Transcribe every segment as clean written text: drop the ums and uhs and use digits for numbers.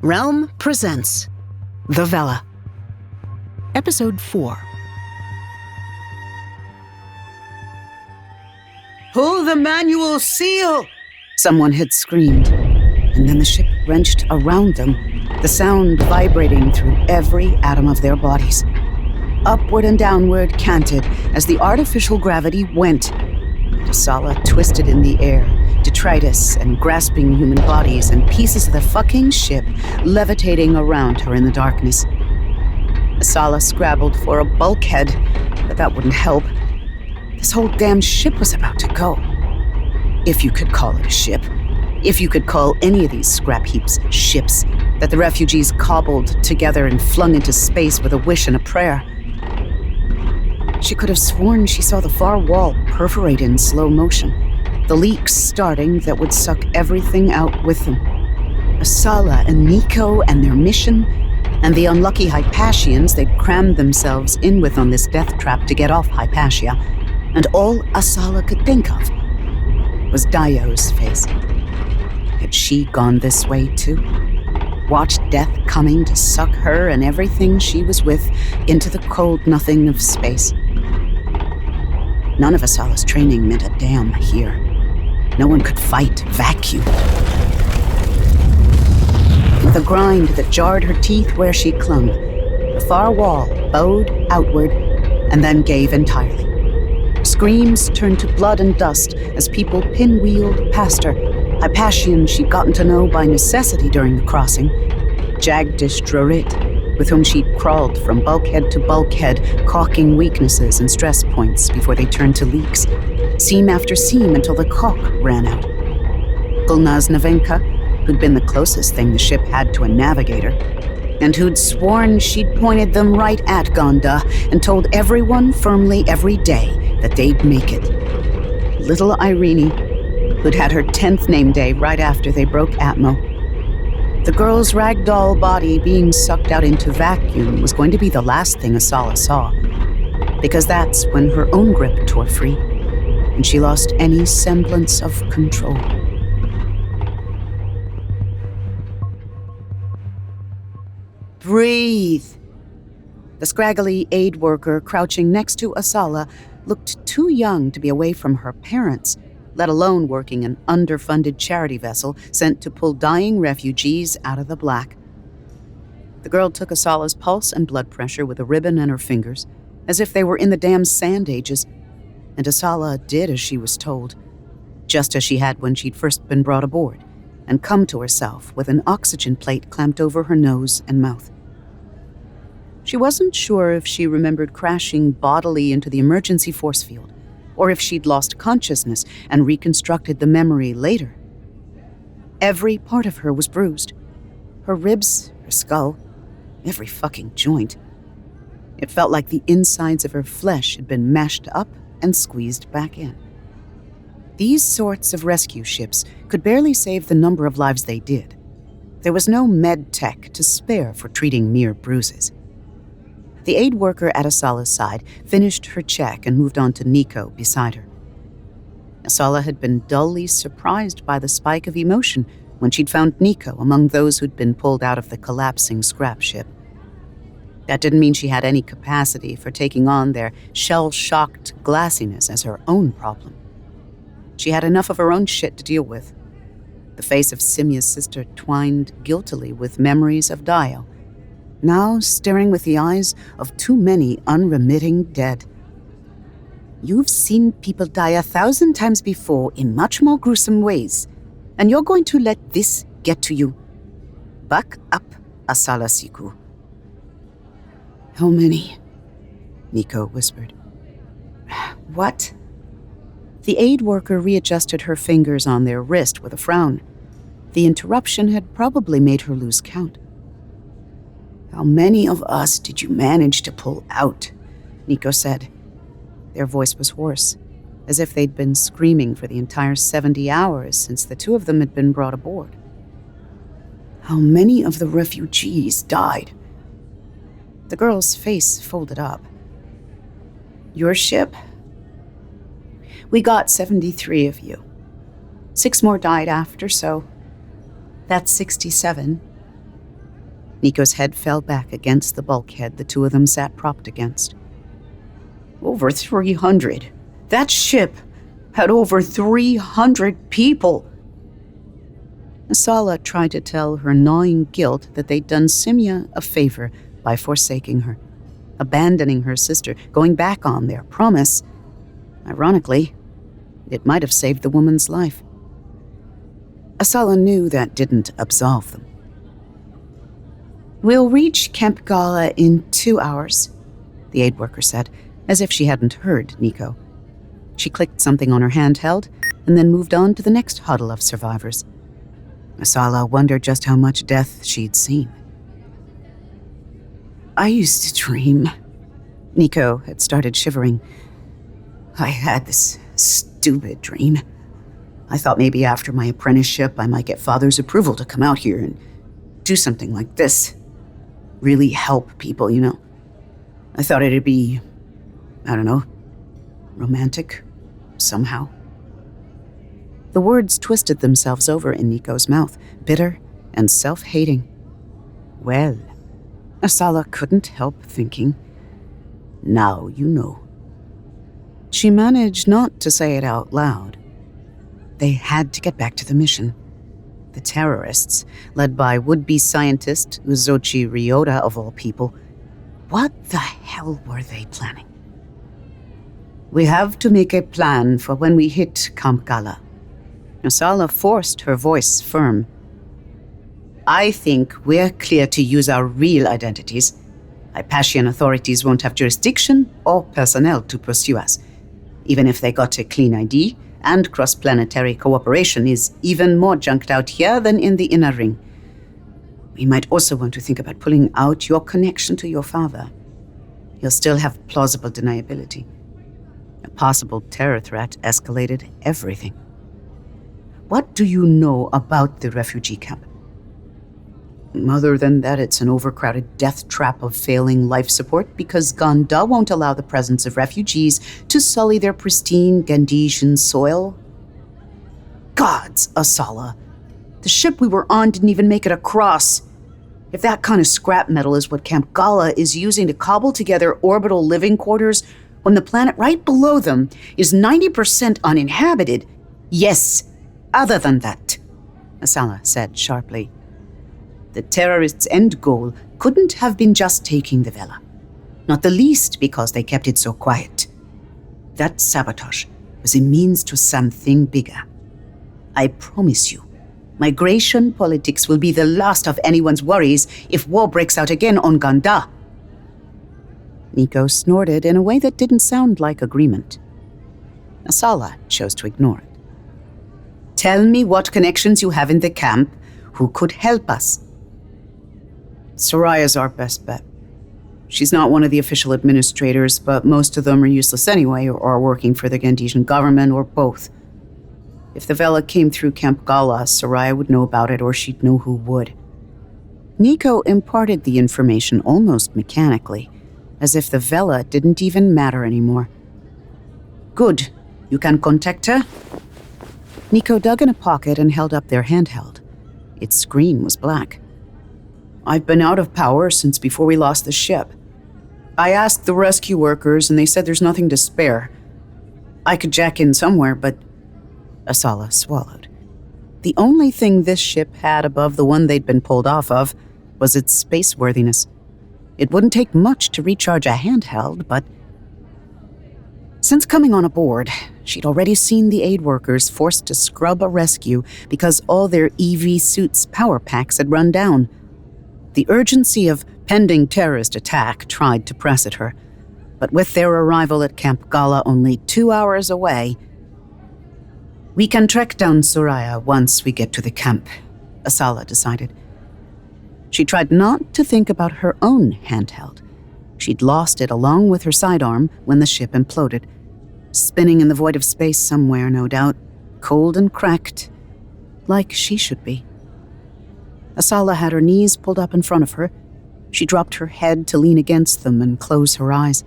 Realm presents The Vela. Episode 4. Pull the manual seal! Someone had screamed, and then the ship wrenched around them, the sound vibrating through every atom of their bodies. Upward and downward canted as the artificial gravity went, and Asala twisted in the air, detritus and grasping human bodies and pieces of the fucking ship levitating around her in the darkness. Asala scrabbled for a bulkhead, but that wouldn't help. This whole damn ship was about to go. If you could call it a ship. If you could call any of these scrap heaps ships that the refugees cobbled together and flung into space with a wish and a prayer. She could have sworn she saw the far wall perforate in slow motion, the leaks starting that would suck everything out with them. Asala and Niko and their mission, and the unlucky Hypatians they'd crammed themselves in with on this death trap to get off Hypatia, and all Asala could think of was Daio's face. Had she gone this way too? Watched death coming to suck her and everything she was with into the cold nothing of space. None of Asala's training meant a damn here. No one could fight vacuum. With a grind that jarred her teeth where she clung, the far wall bowed outward and then gave entirely. Screams turned to blood and dust as people pinwheeled past her, Hypatians she'd gotten to know by necessity during the crossing, Jagdish Derelict, with whom she'd crawled from bulkhead to bulkhead, caulking weaknesses and stress points before they turned to leaks, seam after seam until the caulk ran out. Ghala, who'd been the closest thing the ship had to a navigator, and who'd sworn she'd pointed them right at Gonda and told everyone firmly every day that they'd make it. Little Irene, who'd had her 10th name day right after they broke Atmo. The girl's ragdoll body being sucked out into vacuum was going to be the last thing Asala saw, because that's when her own grip tore free, and she lost any semblance of control. Breathe! The scraggly aid worker crouching next to Asala looked too young to be away from her parents, let alone working an underfunded charity vessel sent to pull dying refugees out of the black. The girl took Asala's pulse and blood pressure with a ribbon and her fingers, as if they were in the damn sand ages, and Asala did as she was told, just as she had when she'd first been brought aboard, and come to herself with an oxygen plate clamped over her nose and mouth. She wasn't sure if she remembered crashing bodily into the emergency force field, or if she'd lost consciousness and reconstructed the memory later. Every part of her was bruised. Her ribs, her skull, every fucking joint. It felt like the insides of her flesh had been mashed up and squeezed back in. These sorts of rescue ships could barely save the number of lives they did. There was no med tech to spare for treating mere bruises. The aid worker at Asala's side finished her check and moved on to Niko beside her. Asala had been dully surprised by the spike of emotion when she'd found Niko among those who'd been pulled out of the collapsing scrap ship. That didn't mean she had any capacity for taking on their shell-shocked glassiness as her own problem. She had enough of her own shit to deal with. The face of Simya's sister twined guiltily with memories of Dio, now staring with the eyes of too many unremitting dead. You've seen people die 1,000 times before in much more gruesome ways, and you're going to let this get to you. Buck up, Asala Siku. How many? Niko whispered. What? The aid worker readjusted her fingers on their wrist with a frown. The interruption had probably made her lose count. How many of us did you manage to pull out? Niko said. Their voice was hoarse, as if they'd been screaming for the entire 70 hours since the two of them had been brought aboard. How many of the refugees died? The girl's face folded up. Your ship? We got 73 of you. 6 more died after, so that's 67. Niko's head fell back against the bulkhead the two of them sat propped against. Over 300. That ship had over 300 people. Asala tried to tell her gnawing guilt that they'd done Simya a favor by forsaking her, abandoning her sister, going back on their promise. Ironically, it might have saved the woman's life. Asala knew that didn't absolve them. "We'll reach Camp Ghala in 2 hours," the aid worker said, as if she hadn't heard Niko. She clicked something on her handheld and then moved on to the next huddle of survivors. Asala wondered just how much death she'd seen. "I used to dream." Niko had started shivering. "I had this stupid dream. I thought maybe after my apprenticeship I might get Father's approval to come out here and do something like this. Really help people, you know. I thought it'd be, I don't know, romantic, somehow." The words twisted themselves over in Niko's mouth, bitter and self-hating. Well, Asala couldn't help thinking, now you know. She managed not to say it out loud. They had to get back to the mission. The terrorists, led by would-be scientist Uzochi Ryota of all people, what the hell were they planning? "We have to make a plan for when we hit Camp Ghala." Asala forced her voice firm. "I think we're clear to use our real identities. Hypatian authorities won't have jurisdiction or personnel to pursue us. Even if they got a clean ID, and cross-planetary cooperation is even more junked out here than in the inner ring. We might also want to think about pulling out your connection to your father. He'll still have plausible deniability. A possible terror threat escalated everything. What do you know about the refugee camp? Other than that, it's an overcrowded death trap of failing life support because Ganda won't allow the presence of refugees to sully their pristine Gandesian soil. Gods, Asala. The ship we were on didn't even make it across. If that kind of scrap metal is what Camp Ghala is using to cobble together orbital living quarters when the planet right below them is 90% uninhabited. Yes, other than that, Asala said sharply. The terrorists' end goal couldn't have been just taking the Vela, not the least because they kept it so quiet. That sabotage was a means to something bigger. I promise you, migration politics will be the last of anyone's worries if war breaks out again on Ganda. Niko snorted in a way that didn't sound like agreement. Asala chose to ignore it. Tell me what connections you have in the camp who could help us. Soraya's our best bet. She's not one of the official administrators, but most of them are useless anyway or are working for the Gandesian government or both. If the Vela came through Camp Ghala, Soraya would know about it or she'd know who would. Niko imparted the information almost mechanically, as if the Vela didn't even matter anymore. Good. You can contact her? Niko dug in a pocket and held up their handheld. Its screen was black. I've been out of power since before we lost the ship. I asked the rescue workers and they said there's nothing to spare. I could jack in somewhere, but... Asala swallowed. The only thing this ship had above the one they'd been pulled off of was its spaceworthiness. It wouldn't take much to recharge a handheld, but... Since coming on aboard, she'd already seen the aid workers forced to scrub a rescue because all their EV suits' power packs had run down. The urgency of pending terrorist attack tried to press at her, but with their arrival at Camp Ghala only 2 hours away... We can track down Soraya once we get to the camp, Asala decided. She tried not to think about her own handheld. She'd lost it along with her sidearm when the ship imploded, spinning in the void of space somewhere, no doubt, cold and cracked, like she should be. Asala had her knees pulled up in front of her. She dropped her head to lean against them and close her eyes.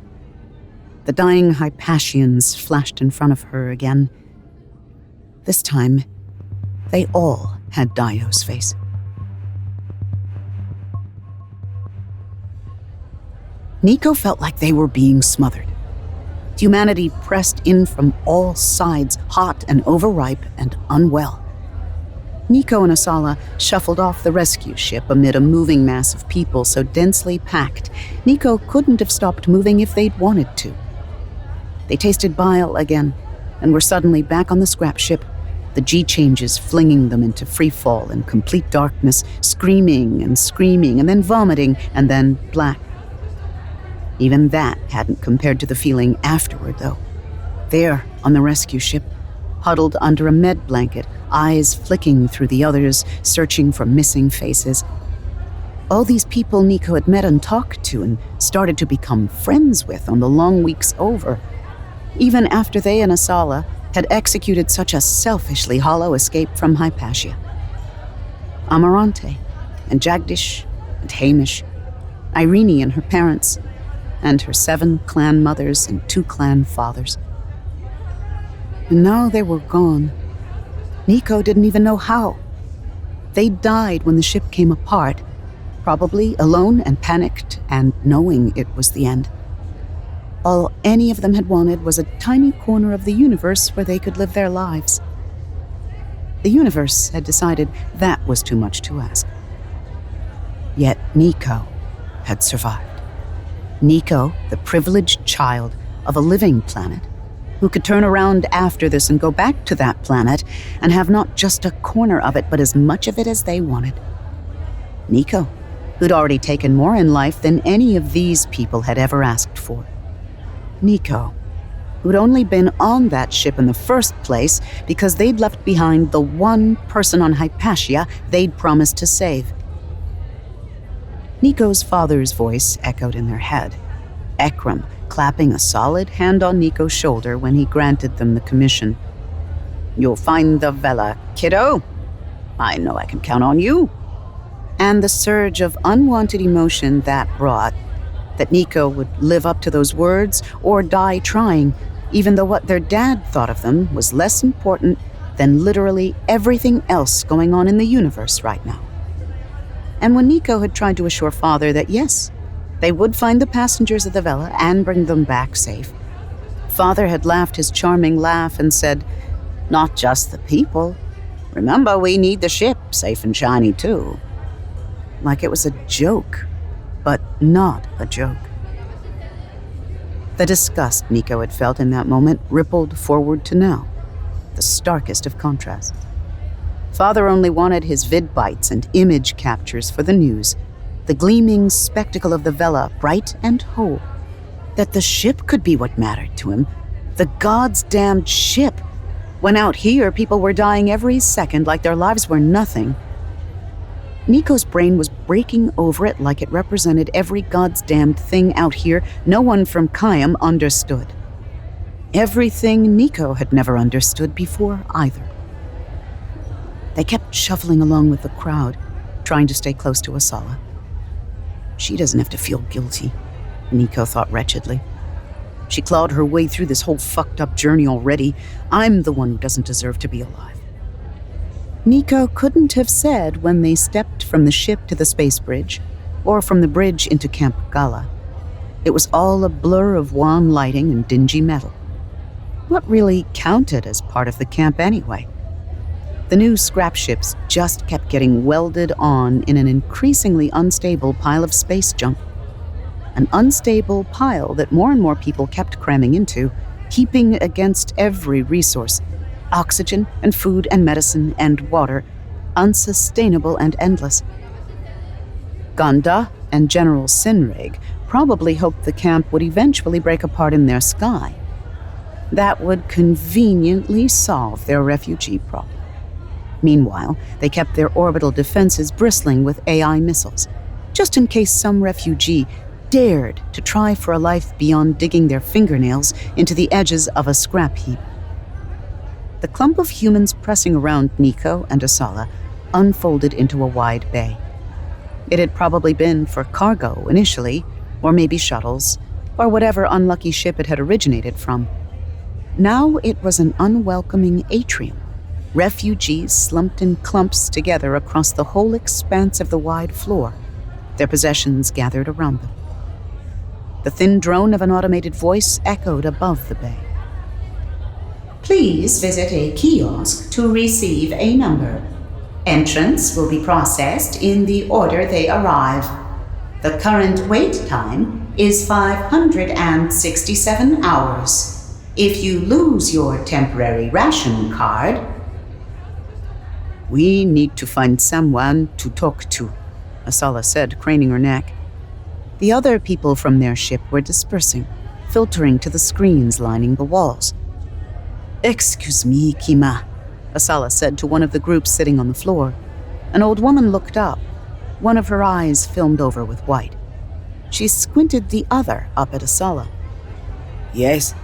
The dying Hypatians flashed in front of her again. This time, they all had Dio's face. Niko felt like they were being smothered. Humanity pressed in from all sides, hot and overripe and unwell. Niko and Asala shuffled off the rescue ship amid a moving mass of people so densely packed, Niko couldn't have stopped moving if they'd wanted to. They tasted bile again, and were suddenly back on the scrap ship, the G-changes flinging them into freefall in complete darkness, screaming, and then vomiting, and then black. Even that hadn't compared to the feeling afterward, though. There, on the rescue ship, huddled under a med blanket, eyes flicking through the others, searching for missing faces. All these people Niko had met and talked to and started to become friends with on the long weeks over, even after they and Asala had executed such a selfishly hollow escape from Hypatia. Amarante, and Jagdish, and Hamish, Irene and her parents, and her 7 clan mothers and 2 clan fathers. And now they were gone. Niko didn't even know how. They died when the ship came apart, probably alone and panicked and knowing it was the end. All any of them had wanted was a tiny corner of the universe where they could live their lives. The universe had decided that was too much to ask. Yet Niko had survived. Niko, the privileged child of a living planet, who could turn around after this and go back to that planet and have not just a corner of it, but as much of it as they wanted. Niko, who'd already taken more in life than any of these people had ever asked for. Niko, who'd only been on that ship in the first place because they'd left behind the one person on Hypatia they'd promised to save. Niko's father's voice echoed in their head, Ekram clapping a solid hand on Niko's shoulder when he granted them the commission. "You'll find the Vela, kiddo. I know I can count on you." And the surge of unwanted emotion that brought, that Niko would live up to those words or die trying, even though what their dad thought of them was less important than literally everything else going on in the universe right now. And when Niko had tried to assure Father that yes, they would find the passengers of the Vela and bring them back safe, Father had laughed his charming laugh and said, "Not just the people. Remember, we need the ship safe and shiny too." Like it was a joke, but not a joke. The disgust Niko had felt in that moment rippled forward to now, the starkest of contrasts. Father only wanted his vid bites and image captures for the news, the gleaming spectacle of the Vela, bright and whole. That the ship could be what mattered to him, the God's damned ship, when out here people were dying every second like their lives were nothing. Niko's brain was breaking over it like it represented every God's damned thing out here no one from Kayam understood. Everything Niko had never understood before either. They kept shuffling along with the crowd, trying to stay close to Asala. She doesn't have to feel guilty, Niko thought wretchedly. She clawed her way through this whole fucked up journey already. I'm the one who doesn't deserve to be alive. Niko couldn't have said when they stepped from the ship to the space bridge, or from the bridge into Camp Ghala. It was all a blur of wan lighting and dingy metal. What really counted as part of the camp anyway? The new scrap ships just kept getting welded on in an increasingly unstable pile of space junk. An unstable pile that more and more people kept cramming into, heaping against every resource, oxygen and food and medicine and water, unsustainable and endless. Ganda and General Sinreg probably hoped the camp would eventually break apart in their sky. That would conveniently solve their refugee problem. Meanwhile, they kept their orbital defenses bristling with AI missiles, just in case some refugee dared to try for a life beyond digging their fingernails into the edges of a scrap heap. The clump of humans pressing around Niko and Asala unfolded into a wide bay. It had probably been for cargo initially, or maybe shuttles, or whatever unlucky ship it had originated from. Now it was an unwelcoming atrium. Refugees slumped in clumps together across the whole expanse of the wide floor, their possessions gathered around them. The thin drone of an automated voice echoed above the bay. Please visit a kiosk to receive a number. Entrance will be processed in the order they arrive. The current wait time is 567 hours. If you lose your temporary ration card... We need to find someone to talk to, Asala said, craning her neck. The other people from their ship were dispersing, filtering to the screens lining the walls. Excuse me, Kima, Asala said to one of the groups sitting on the floor. An old woman looked up, one of her eyes filmed over with white. She squinted the other up at Asala. Yes.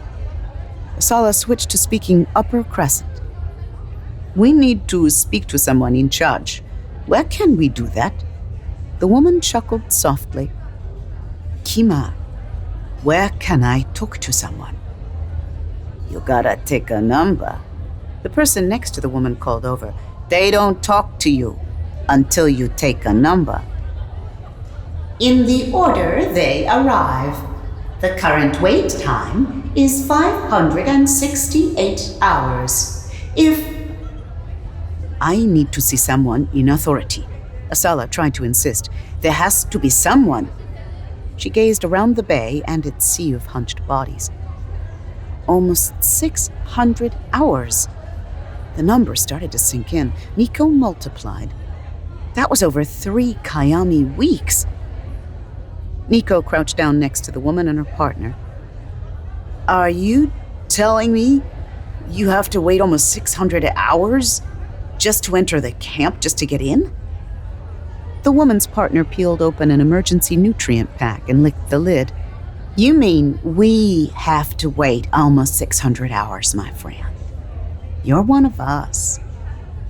Asala switched to speaking Upper Crescent. We need to speak to someone in charge. Where can we do that? The woman chuckled softly. Kima, where can I talk to someone? You gotta take a number. The person next to the woman called over. They don't talk to you until you take a number. In the order they arrive. The current wait time is 568 hours. If... I need to see someone in authority. Asala tried to insist. There has to be someone. She gazed around the bay and its sea of hunched bodies. Almost 600 hours. The number started to sink in. Niko multiplied. That was over 3 Kayami weeks. Niko crouched down next to the woman and her partner. Are you telling me you have to wait almost 600 hours just to enter the camp, just to get in? The woman's partner peeled open an emergency nutrient pack and licked the lid. You mean we have to wait almost 600 hours, my friend? You're one of us.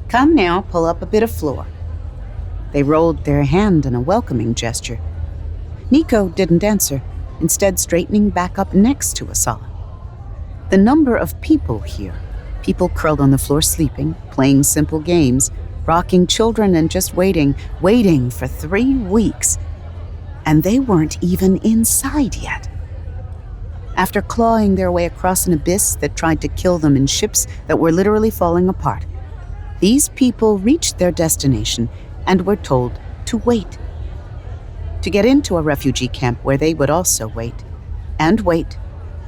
Come now, pull up a bit of floor. They rolled their hand in a welcoming gesture. Niko didn't answer, instead straightening back up next to Asala. The number of people here, people curled on the floor sleeping, playing simple games, rocking children and just waiting for 3 weeks. And they weren't even inside yet. After clawing their way across an abyss that tried to kill them in ships that were literally falling apart, these people reached their destination and were told to wait. To get into a refugee camp where they would also wait, and wait,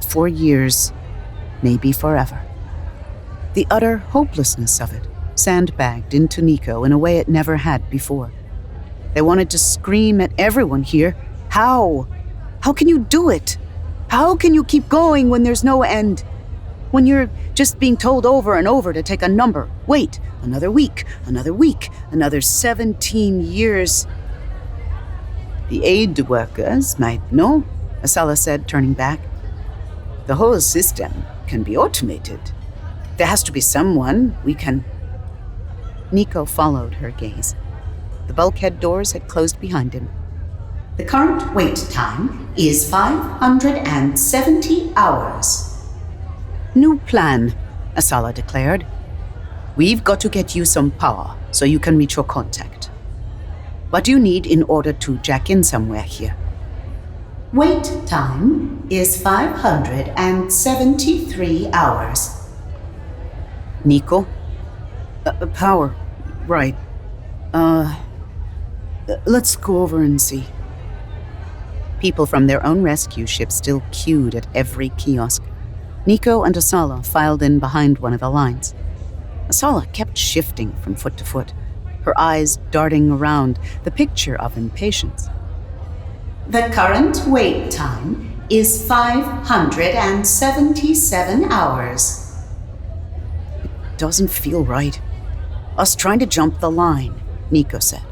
for years, maybe forever. The utter hopelessness of it sandbagged into Niko in a way it never had before. They wanted to scream at everyone here. How? How can you do it? How can you keep going when there's no end? When you're just being told over and over to take a number. Wait, another week, another 17 years. The aid workers might know, Asala said, turning back. The whole system can be automated. There has to be someone we can... Niko followed her gaze. The bulkhead doors had closed behind him. The current wait time is 570 hours. New plan, Asala declared. We've got to get you some power so you can reach your contact. What do you need in order to jack in somewhere here? Wait time is 573 hours. Niko? Power. Right. Let's go over and see. People from their own rescue ship still queued at every kiosk. Niko and Asala filed in behind one of the lines. Asala kept shifting from foot to foot, her eyes darting around, the picture of impatience. The current wait time is 577 hours. It doesn't feel right. Us trying to jump the line, Niko said.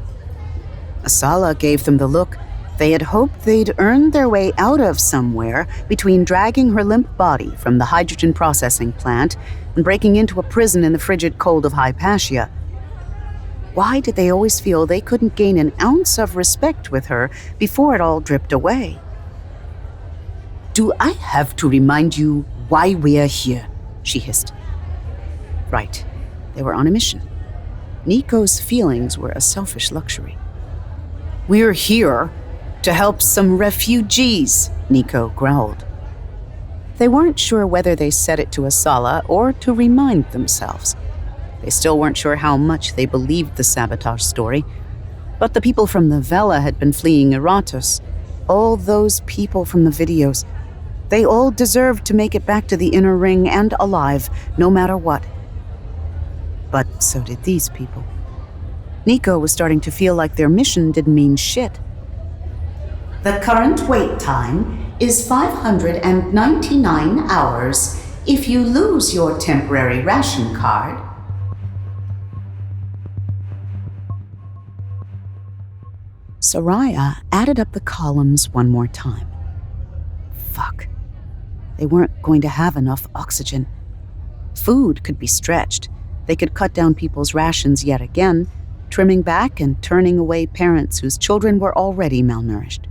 Asala gave them the look. They had hoped they'd earned their way out of somewhere between dragging her limp body from the hydrogen processing plant and breaking into a prison in the frigid cold of Hypatia. Why did they always feel they couldn't gain an ounce of respect with her before it all dripped away? Do I have to remind you why we're here? She hissed. Right. They were on a mission. Niko's feelings were a selfish luxury. We're here To help some refugees, Niko growled. They weren't sure whether they said it to Asala or to remind themselves. They still weren't sure how much they believed the sabotage story. But the people from the Vela had been fleeing Eratos. All those people from the videos. They all deserved to make it back to the inner ring and alive, no matter what. But so did these people. Niko was starting to feel like their mission didn't mean shit. The current wait time is 599 hours if you lose your temporary ration card. Soraya added up the columns one more time. Fuck. They weren't going to have enough oxygen. Food could be stretched. They could cut down people's rations yet again, trimming back and turning away parents whose children were already malnourished.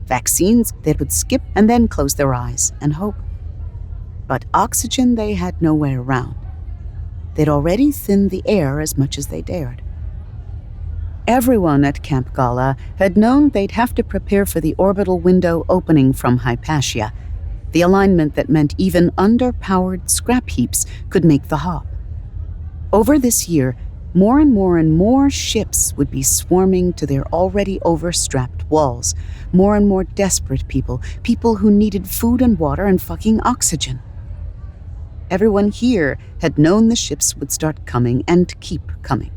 Vaccines they would skip and then close their eyes and hope. But oxygen they had no way around. They'd already thinned the air as much as they dared. Everyone at Camp Ghala had known they'd have to prepare for the orbital window opening from Hypatia, the alignment that meant even underpowered scrap heaps could make the hop. Over this year, more and more ships would be swarming to their already overstrapped walls. More and more desperate people who needed food and water and fucking oxygen. Everyone here had known the ships would start coming and keep coming.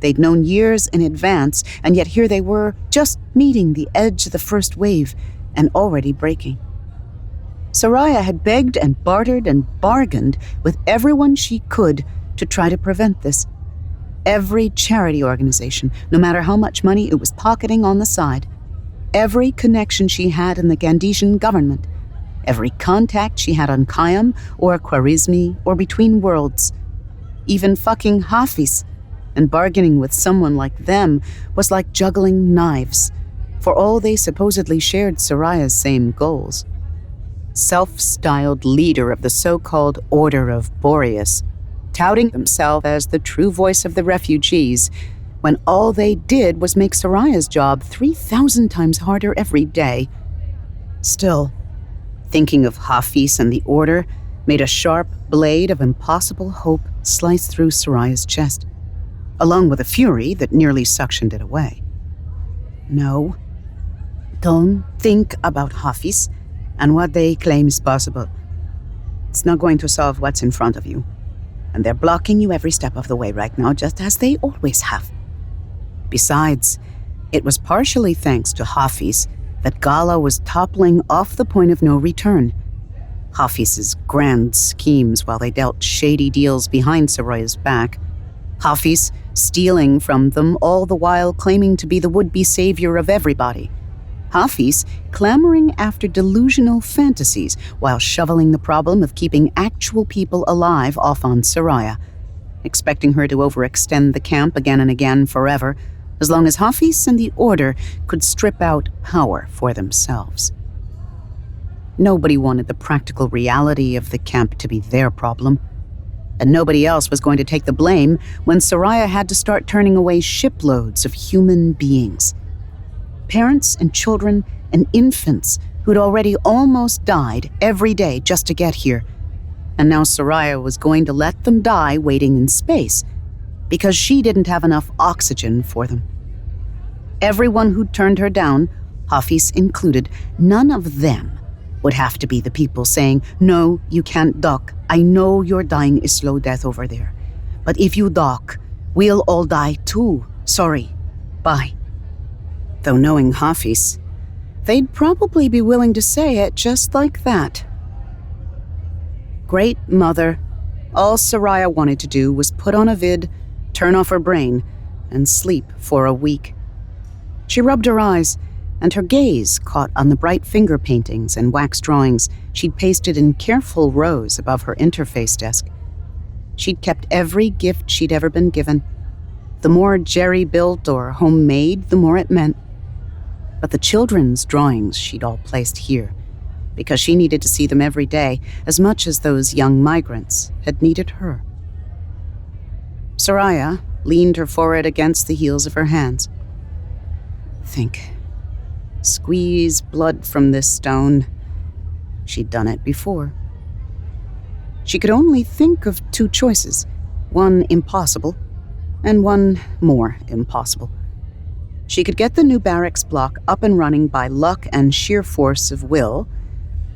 They'd known years in advance, and yet here they were, just meeting the edge of the first wave and already breaking. Soraya had begged and bartered and bargained with everyone she could to try to prevent this. Every charity organization, no matter how much money it was pocketing on the side. Every connection she had in the Gandesian government. Every contact she had on Kayam or Khwarizmi or between worlds. Even fucking Hafiz. And bargaining with someone like them was like juggling knives. For all they supposedly shared Soraya's same goals. Self-styled leader of the so-called Order of Boreas, touting himself as the true voice of the refugees, when all they did was make Soraya's job 3,000 times harder every day. Still, thinking of Hafiz and the Order made a sharp blade of impossible hope slice through Soraya's chest, along with a fury that nearly suctioned it away. No, don't think about Hafiz and what they claim is possible. It's not going to solve what's in front of you. And they're blocking you every step of the way right now, just as they always have. Besides, it was partially thanks to Hafiz that Ghala was toppling off the point of no return. Hafiz's grand schemes while they dealt shady deals behind Soraya's back. Hafiz stealing from them, all the while claiming to be the would-be savior of everybody. Hafiz clamoring after delusional fantasies while shoveling the problem of keeping actual people alive off on Soraya, expecting her to overextend the camp again and again forever, as long as Hafiz and the Order could strip out power for themselves. Nobody wanted the practical reality of the camp to be their problem, and nobody else was going to take the blame when Soraya had to start turning away shiploads of human beings. Parents and children and infants who'd already almost died every day just to get here. And now Soraya was going to let them die waiting in space because she didn't have enough oxygen for them. Everyone who'd turned her down, Hafiz included, none of them would have to be the people saying, "No, you can't dock. I know you're dying a slow death over there. But if you dock, we'll all die too. Sorry. Bye." Though knowing Hafiz, they'd probably be willing to say it just like that. Great Mother, all Soraya wanted to do was put on a vid, turn off her brain, and sleep for a week. She rubbed her eyes, and her gaze caught on the bright finger paintings and wax drawings she'd pasted in careful rows above her interface desk. She'd kept every gift she'd ever been given. The more jerry-built or homemade, the more it meant. But the children's drawings she'd all placed here, because she needed to see them every day as much as those young migrants had needed her. Soraya leaned her forehead against the heels of her hands. Think. Squeeze blood from this stone. She'd done it before. She could only think of two choices, one impossible and one more impossible. She could get the new barracks block up and running by luck and sheer force of will,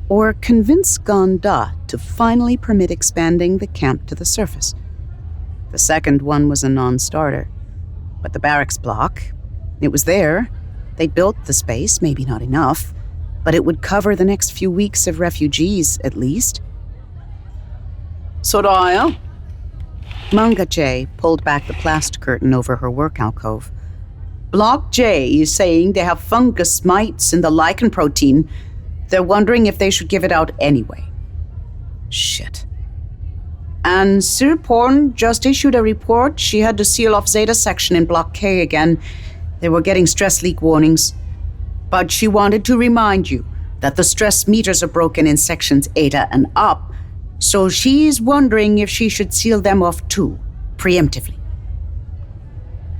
or convince Ghala to finally permit expanding the camp to the surface. The second one was a non-starter. But the barracks block, it was there. They'd built the space, maybe not enough, but it would cover the next few weeks of refugees, at least. Soraya? Manga J pulled back the plast curtain over her work alcove. Block J is saying they have fungus mites in the lichen protein. They're wondering if they should give it out anyway. Shit. And Sirporn just issued a report she had to seal off Zeta section in Block K again. They were getting stress leak warnings. But she wanted to remind you that the stress meters are broken in sections Eta and up, so she's wondering if she should seal them off too, preemptively.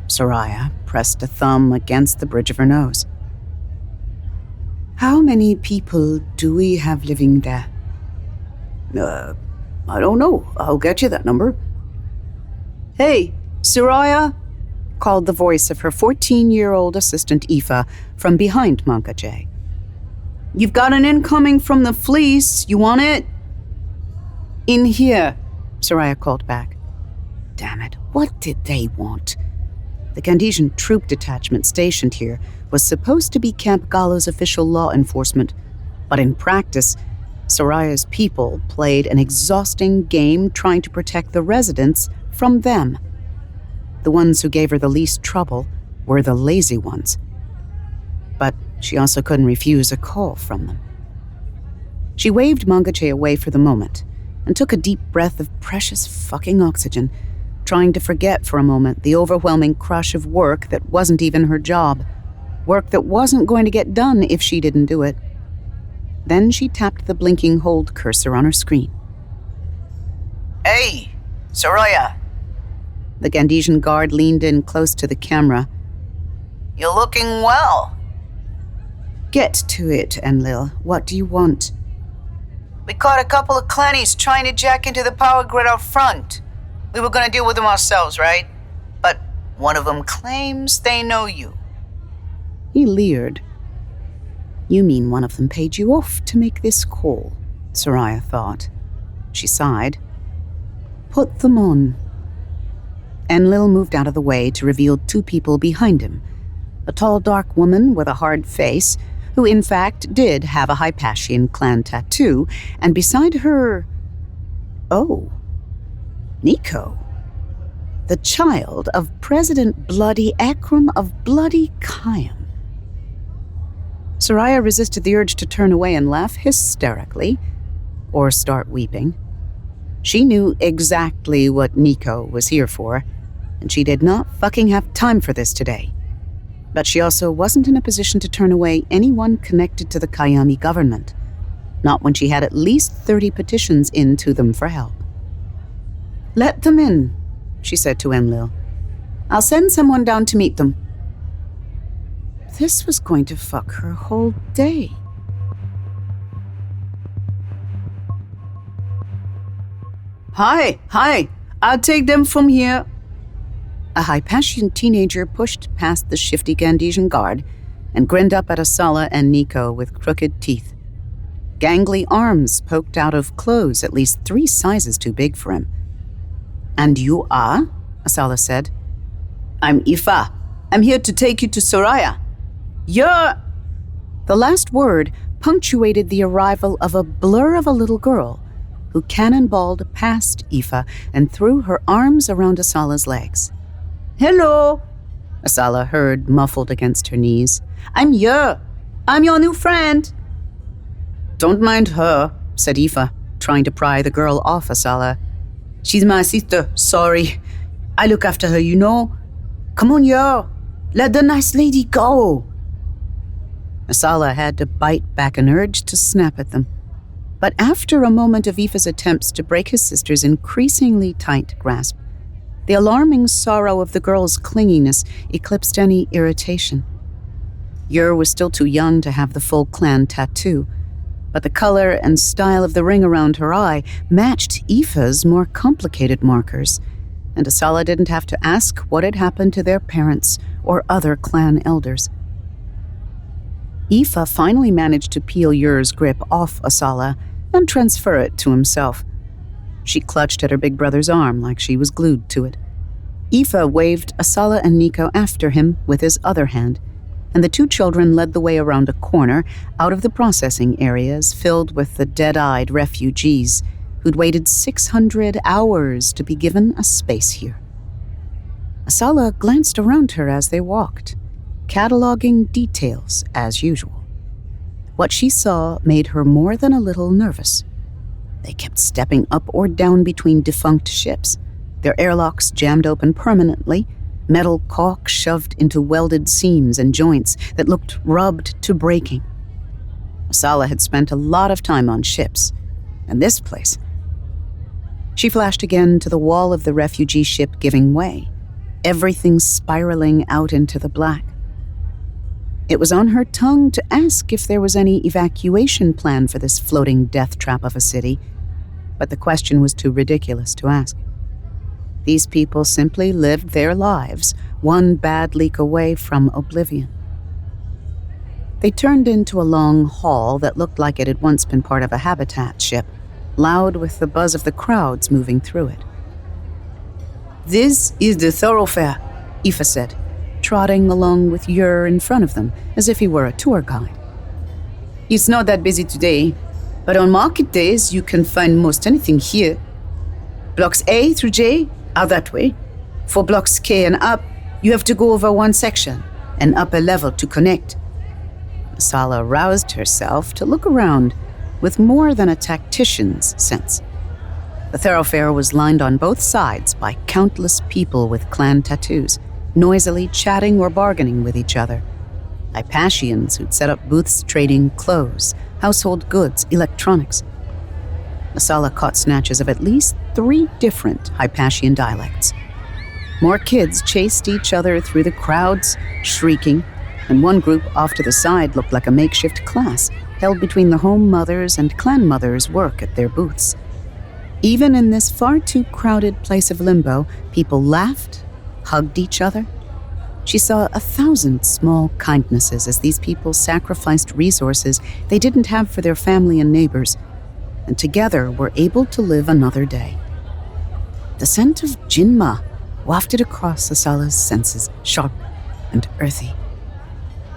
Soraya pressed a thumb against the bridge of her nose. How many people do we have living there? I don't know. I'll get you that number. Hey, Soraya, called the voice of her 14-year-old assistant Aoife from behind Manga J. You've got an incoming from the Fleece. You want it? In here, Soraya called back. Damn it, what did they want? The Gandesian troop detachment stationed here was supposed to be Camp Gala's official law enforcement, but in practice, Soraya's people played an exhausting game trying to protect the residents from them. The ones who gave her the least trouble were the lazy ones. But she also couldn't refuse a call from them. She waved Mangache away for the moment and took a deep breath of precious fucking oxygen, trying to forget for a moment the overwhelming crush of work that wasn't even her job, work that wasn't going to get done if she didn't do it. Then she tapped the blinking hold cursor on her screen. Hey, Soraya. The Gandesian guard leaned in close to the camera. You're looking well. Get to it, Enlil. What do you want? We caught a couple of clannies trying to jack into the power grid out front. We were going to deal with them ourselves, right? But one of them claims they know you. He leered. You mean one of them paid you off to make this call, Soraya thought. She sighed. Put them on. Enlil moved out of the way to reveal two people behind him. A tall, dark woman with a hard face, who in fact did have a Hypatian clan tattoo, and beside her... Oh, Niko. The child of President Bloody Akram of Bloody Kayam. Soraya resisted the urge to turn away and laugh hysterically, or start weeping. She knew exactly what Niko was here for, and she did not fucking have time for this today. But she also wasn't in a position to turn away anyone connected to the Kayami government, not when she had at least 30 petitions in to them for help. Let them in, she said to Enlil. I'll send someone down to meet them. This was going to fuck her whole day. Hi, I'll take them from here. A Hypatian teenager pushed past the shifty Gandesian guard and grinned up at Asala and Niko with crooked teeth. Gangly arms poked out of clothes at least 3 sizes too big for him. And you are? Asala said. I'm Aoife. I'm here to take you to Soraya. You're... The last word punctuated the arrival of a blur of a little girl who cannonballed past Aoife and threw her arms around Asala's legs. Hello, Asala heard muffled against her knees. I'm here. I'm your new friend. Don't mind her, said Aoife, trying to pry the girl off Asala. She's my sister, sorry. I look after her, you know. Come on, yo. Let the nice lady go. Asala had to bite back an urge to snap at them. But after a moment of Aoife's attempts to break his sister's increasingly tight grasp, the alarming sorrow of the girl's clinginess eclipsed any irritation. Yer was still too young to have the full clan tattoo, but the color and style of the ring around her eye matched Aoife's more complicated markers, and Asala didn't have to ask what had happened to their parents or other clan elders. Aoife finally managed to peel Yer's grip off Asala and transfer it to himself. She clutched at her big brother's arm like she was glued to it. Aoife waved Asala and Niko after him with his other hand, and the two children led the way around a corner out of the processing areas filled with the dead-eyed refugees who'd waited 600 hours to be given a space here. Asala glanced around her as they walked, cataloging details as usual. What she saw made her more than a little nervous. They kept stepping up or down between defunct ships, their airlocks jammed open permanently, metal caulk shoved into welded seams and joints that looked rubbed to breaking. Asala had spent a lot of time on ships, and this place. She flashed again to the wall of the refugee ship giving way, everything spiraling out into the black. It was on her tongue to ask if there was any evacuation plan for this floating death trap of a city, but the question was too ridiculous to ask. These people simply lived their lives, one bad leak away from oblivion. They turned into a long hall that looked like it had once been part of a habitat ship, loud with the buzz of the crowds moving through it. "This is the thoroughfare," Aoife said, trotting along with Yer in front of them as if he were a tour guide. "It's not that busy today, but on market days you can find most anything here. Blocks A through J are that way. For blocks K and up, you have to go over one section, an upper level to connect." Asala roused herself to look around with more than a tactician's sense. The thoroughfare was lined on both sides by countless people with clan tattoos, noisily chatting or bargaining with each other. Hypatians who'd set up booths trading clothes, household goods, electronics. Asala caught snatches of at least 3 different Hypatian dialects. More kids chased each other through the crowds, shrieking, and one group off to the side looked like a makeshift class held between the home mothers and clan mothers' work at their booths. Even in this far too crowded place of limbo, people laughed, hugged each other. She saw 1,000 small kindnesses as these people sacrificed resources they didn't have for their family and neighbors, and together were able to live another day. The scent of jinma wafted across Asala's senses, sharp and earthy.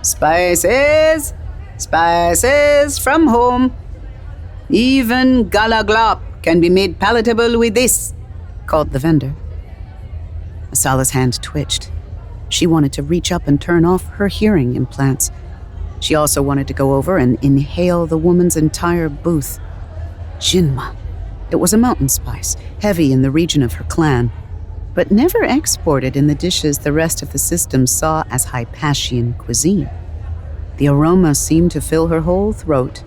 "Spices! Spices from home! Even gala glop can be made palatable with this," called the vendor. Asala's hand twitched. She wanted to reach up and turn off her hearing implants. She also wanted to go over and inhale the woman's entire booth. Jinma. It was a mountain spice, heavy in the region of her clan, but never exported in the dishes the rest of the system saw as Hypatian cuisine. The aroma seemed to fill her whole throat,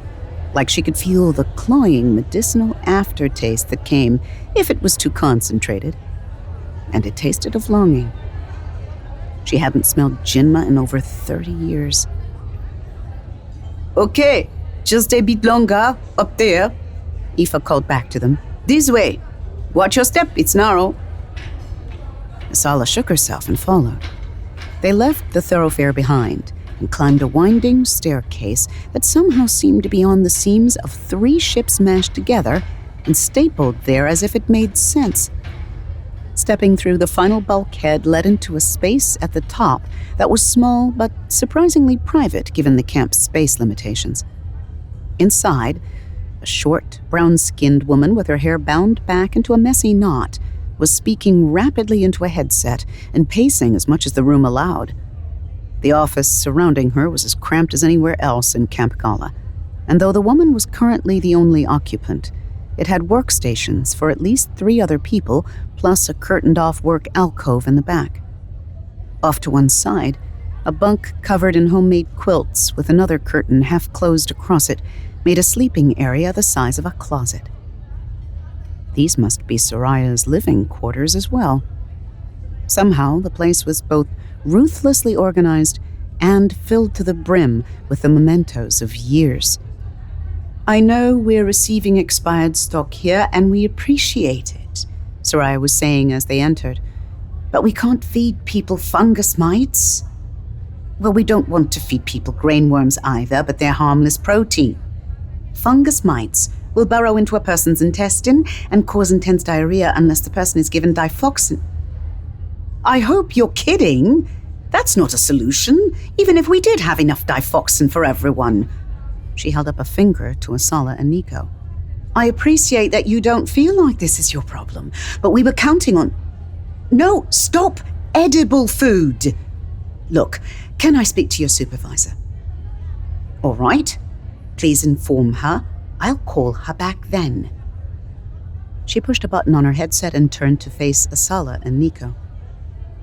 like she could feel the cloying medicinal aftertaste that came if it was too concentrated. And it tasted of longing. She hadn't smelled jinma in over 30 years. "Okay, just a bit longer, up there," Aoife called back to them. "This way. Watch your step, it's narrow." Asala shook herself and followed. They left the thoroughfare behind and climbed a winding staircase that somehow seemed to be on the seams of 3 ships mashed together and stapled there as if it made sense. Stepping through the final bulkhead led into a space at the top that was small but surprisingly private given the camp's space limitations. Inside, a short, brown-skinned woman with her hair bound back into a messy knot was speaking rapidly into a headset and pacing as much as the room allowed. The office surrounding her was as cramped as anywhere else in Camp Ghala, and though the woman was currently the only occupant, it had workstations for at least 3 other people, plus a curtained-off work alcove in the back. Off to one side, a bunk covered in homemade quilts with another curtain half closed across it made a sleeping area the size of a closet. These must be Soraya's living quarters as well. Somehow, the place was both ruthlessly organized and filled to the brim with the mementos of years. "I know we're receiving expired stock here, and we appreciate it," Soraya was saying as they entered. "But we can't feed people fungus mites. Well, we don't want to feed people grain worms either, but they're harmless protein. Fungus mites will burrow into a person's intestine and cause intense diarrhea unless the person is given difoxin." "I hope you're kidding. That's not a solution, even if we did have enough difoxin for everyone." She held up a finger to Asala and Niko. "I appreciate that you don't feel like this is your problem, but we were counting on—" "No, stop! Edible food! Look, can I speak to your supervisor?" "All right. Please inform her. I'll call her back then." She pushed a button on her headset and turned to face Asala and Niko.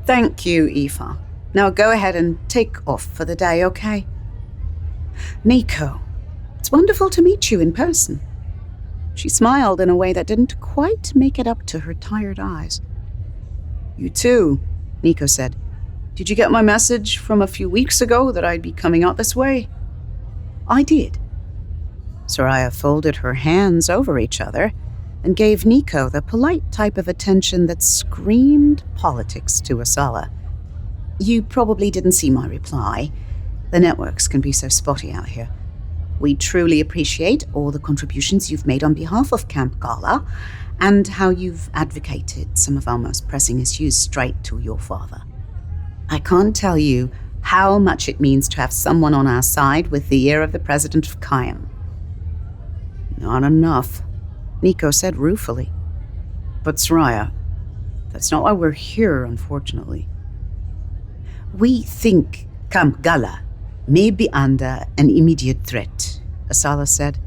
"Thank you, Aoife. Now go ahead and take off for the day, okay?" "Niko, it's wonderful to meet you in person." She smiled in a way that didn't quite make it up to her tired eyes. "You too," Niko said. "Did you get my message from a few weeks ago that I'd be coming out this way?" "I did." Soraya folded her hands over each other and gave Niko the polite type of attention that screamed politics to Asala. "You probably didn't see my reply. The networks can be so spotty out here. We truly appreciate all the contributions you've made on behalf of Camp Ghala and how you've advocated some of our most pressing issues straight to your father. I can't tell you how much it means to have someone on our side with the ear of the president of Kayam." "Not enough," Niko said ruefully. "But Soraya, that's not why we're here, unfortunately." "We think Camp Ghala may be under an immediate threat," Asala said.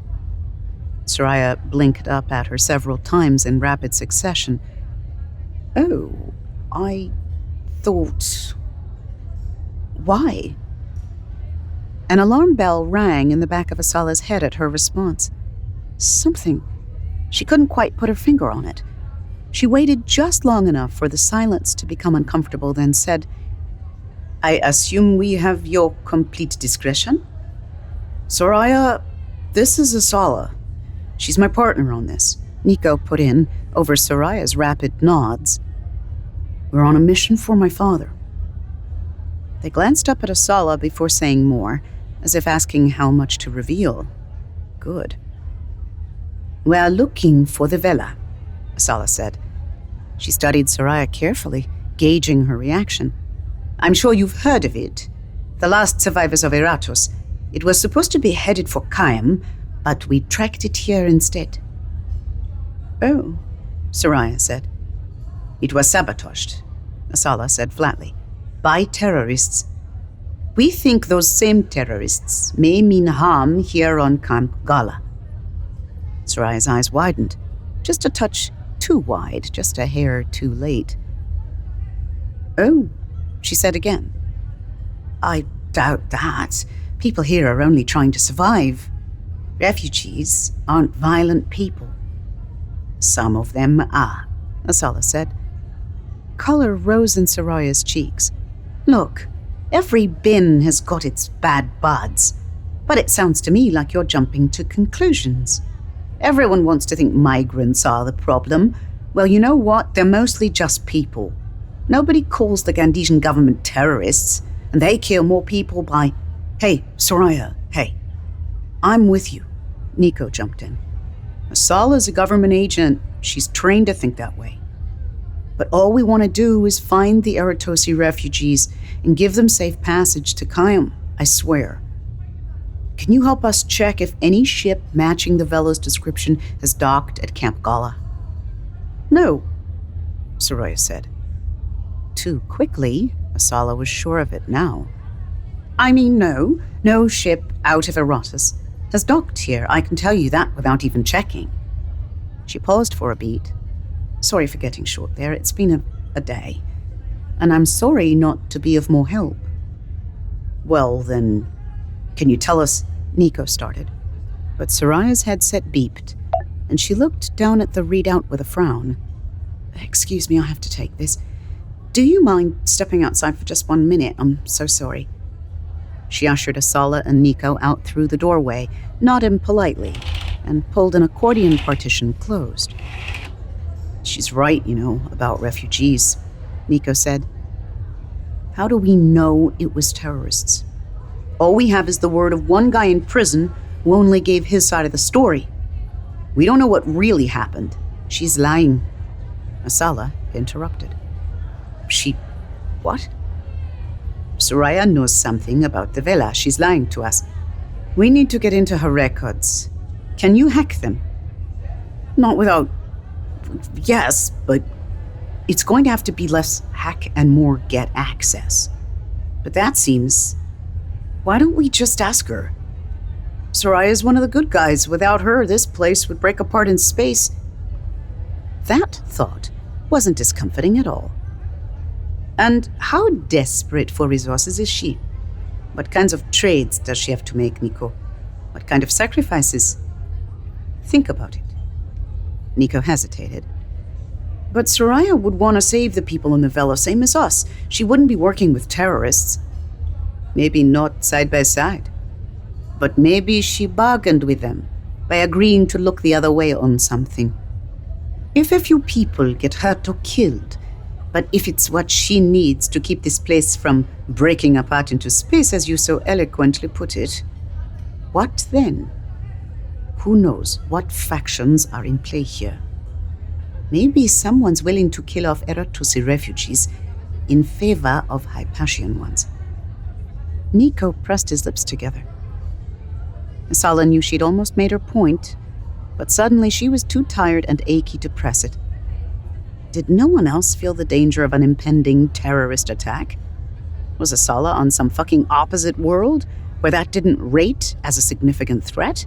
Soraya blinked up at her several times in rapid succession. "Oh, I thought... Why?" An alarm bell rang in the back of Asala's head at her response. Something. She couldn't quite put her finger on it. She waited just long enough for the silence to become uncomfortable, then said, "I assume we have your complete discretion?" "Soraya, this is Asala. She's my partner on this," Niko put in over Soraya's rapid nods. "We're on a mission for my father." They glanced up at Asala before saying more, as if asking how much to reveal. Good. "We're looking for the Vela," Asala said. She studied Soraya carefully, gauging her reaction. "I'm sure you've heard of it. The last survivors of Eratos. It was supposed to be headed for Kayam, but we tracked it here instead." "Oh," Soraya said. "It was sabotaged," Asala said flatly, "by terrorists. We think those same terrorists may mean harm here on Camp Ghala." Soraya's eyes widened, just a touch too wide, just a hair too late. "Oh," she said again. "I doubt that. People here are only trying to survive. Refugees aren't violent people." "Some of them are," Asala said. Color rose in Soraya's cheeks. "Look, every bin has got its bad buds, but it sounds to me like you're jumping to conclusions. Everyone wants to think migrants are the problem. Well, you know what? They're mostly just people. Nobody calls the Gandhian government terrorists, and they kill more people by—" "Hey, Soraya, hey. I'm with you," Niko jumped in. "Asala's a government agent. She's trained to think that way. But all we want to do is find the Eratosi refugees and give them safe passage to Kayam, I swear. Can you help us check if any ship matching the Vela's description has docked at Camp Ghala?" "No," Soraya said. Too quickly, Asala was sure of it now. "I mean, no ship out of Eratos has docked here, I can tell you that without even checking." She paused for a beat. "Sorry for getting short there, it's been a day. And I'm sorry not to be of more help." "Well, then, can you tell us—" Niko started. But Soraya's headset beeped, and she looked down at the readout with a frown. "Excuse me, I have to take this. Do you mind stepping outside for just 1 minute? I'm so sorry." She ushered Asala and Niko out through the doorway, nodded politely, and pulled an accordion partition closed. She's right, about refugees, Niko said. How do we know it was terrorists? All we have is the word of one guy in prison who only gave his side of the story. We don't know what really happened. She's lying, Asala interrupted. What? Soraya knows something about the Vela. She's lying to us. We need to get into her records. Can you hack them? Not without... Yes, but it's going to have to be less hack and more get access. But that seems... Why don't we just ask her? Soraya's one of the good guys. Without her, this place would break apart in space. That thought wasn't discomforting at all. And how desperate for resources is she? What kinds of trades does she have to make, Niko? What kind of sacrifices? Think about it. Niko hesitated. But Soraya would want to save the people in the Vela, same as us. She wouldn't be working with terrorists. Maybe not side by side. But maybe she bargained with them by agreeing to look the other way on something. If a few people get hurt or killed, but if it's what she needs to keep this place from breaking apart into space, as you so eloquently put it, what then? Who knows what factions are in play here? Maybe someone's willing to kill off Eratossi refugees in favor of Hypatian ones. Niko pressed his lips together. Asala knew she'd almost made her point, but suddenly she was too tired and achy to press it. Did no one else feel the danger of an impending terrorist attack? Was Asala on some fucking opposite world where that didn't rate as a significant threat?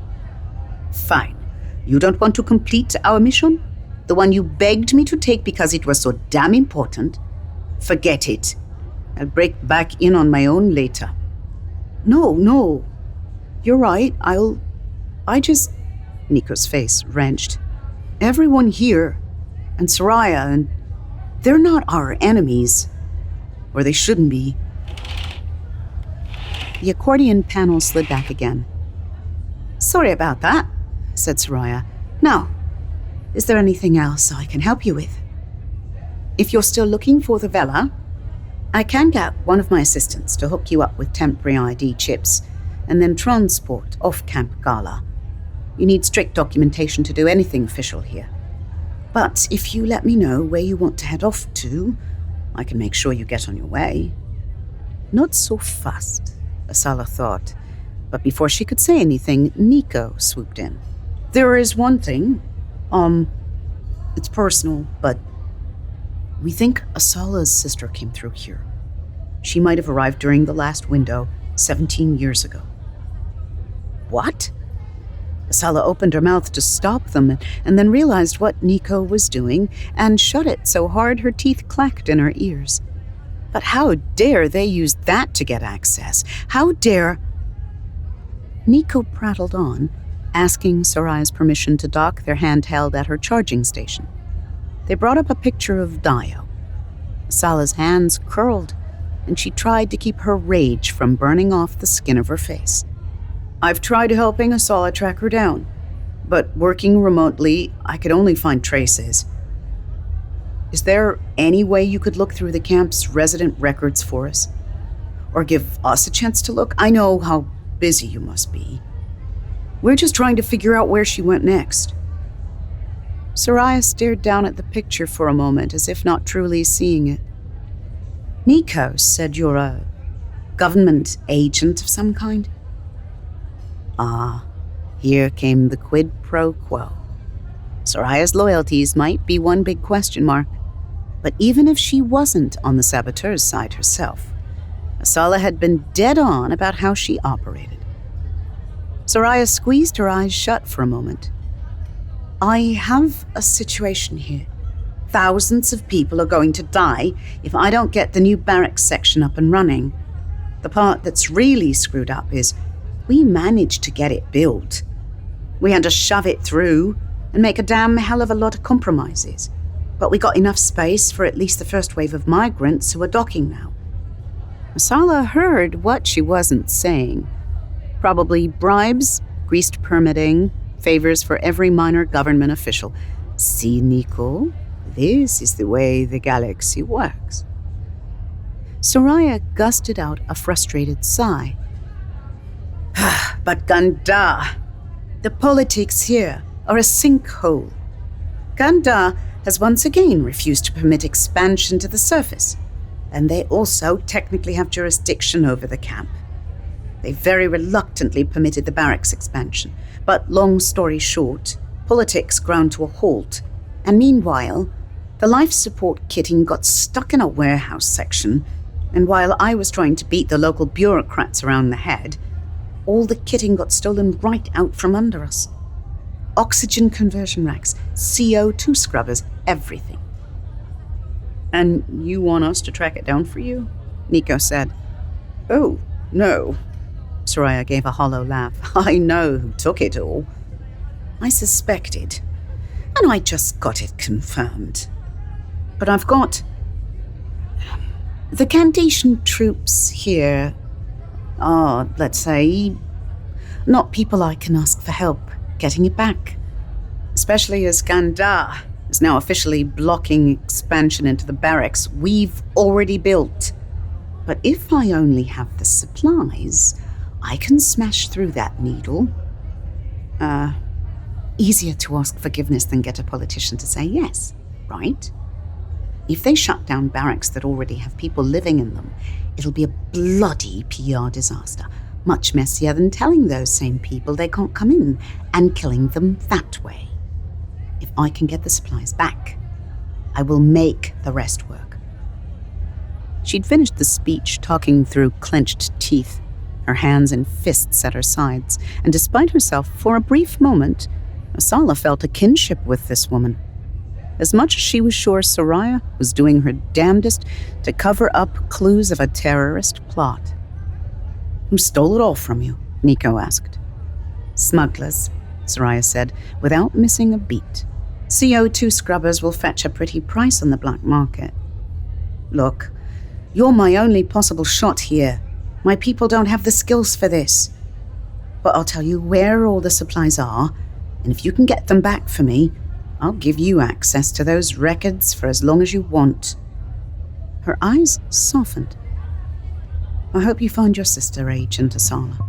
Fine. You don't want to complete our mission? The one you begged me to take because it was so damn important? Forget it. I'll break back in on my own later. No. You're right. Niko's face wrenched. Everyone here, and Soraya, and they're not our enemies. Or they shouldn't be. The accordion panel slid back again. Sorry about that, said Soraya. Now, is there anything else I can help you with? If you're still looking for the Vela, I can get one of my assistants to hook you up with temporary ID chips and then transport off Camp Ghala. You need strict documentation to do anything official here. But if you let me know where you want to head off to, I can make sure you get on your way. Not so fast, Asala thought, but before she could say anything, Niko swooped in. There is one thing. It's personal, but we think Asala's sister came through here. She might have arrived during the last window 17 years ago. What? Asala opened her mouth to stop them and then realized what Niko was doing and shut it so hard her teeth clacked in her ears. But how dare they use that to get access? How dare... Niko prattled on, asking Soraya's permission to dock their handheld at her charging station. They brought up a picture of Dio. Asala's hands curled, and she tried to keep her rage from burning off the skin of her face. I've tried helping Asala track her down, but working remotely, I could only find traces. Is there any way you could look through the camp's resident records for us? Or give us a chance to look? I know how busy you must be. We're just trying to figure out where she went next. Soraya stared down at the picture for a moment, as if not truly seeing it. Niko said you're a government agent of some kind? Ah, here came the quid pro quo. Soraya's loyalties might be one big question mark, but even if she wasn't on the saboteur's side herself, Asala had been dead on about how she operated. Soraya squeezed her eyes shut for a moment. I have a situation here. Thousands of people are going to die if I don't get the new barracks section up and running. The part that's really screwed up is we managed to get it built. We had to shove it through and make a damn hell of a lot of compromises. But we got enough space for at least the first wave of migrants who are docking now. Asala heard what she wasn't saying. Probably bribes, greased permitting, favors for every minor government official. See, Niko, this is the way the galaxy works. Soraya gusted out a frustrated sigh. But Ganda, the politics here are a sinkhole. Ganda has once again refused to permit expansion to the surface, and they also technically have jurisdiction over the camp. They very reluctantly permitted the barracks expansion, but long story short, politics ground to a halt, and meanwhile, the life support kitting got stuck in a warehouse section, and while I was trying to beat the local bureaucrats around the head, all the kitting got stolen right out from under us. Oxygen conversion racks, CO2 scrubbers, everything. And you want us to track it down for you? Niko said. Oh, no. Soraya gave a hollow laugh. I know who took it all. I suspected, and I just got it confirmed. But I've got... The Candatian troops here are, let's say, not people I can ask for help getting it back. Especially as Ganda is now officially blocking expansion into the barracks we've already built. But if I only have the supplies, I can smash through that needle. Easier to ask forgiveness than get a politician to say yes, right? If they shut down barracks that already have people living in them, it'll be a bloody PR disaster, much messier than telling those same people they can't come in and killing them that way. If I can get the supplies back, I will make the rest work. She'd finished the speech talking through clenched teeth, her hands in fists at her sides, and despite herself, for a brief moment, Asala felt a kinship with this woman. As much as she was sure Soraya was doing her damnedest to cover up clues of a terrorist plot. Who stole it all from you? Niko asked. Smugglers, Soraya said, without missing a beat. CO2 scrubbers will fetch a pretty price on the black market. Look, you're my only possible shot here. My people don't have the skills for this. But I'll tell you where all the supplies are, and if you can get them back for me, I'll give you access to those records for as long as you want. Her eyes softened. I hope you find your sister, Agent Asala.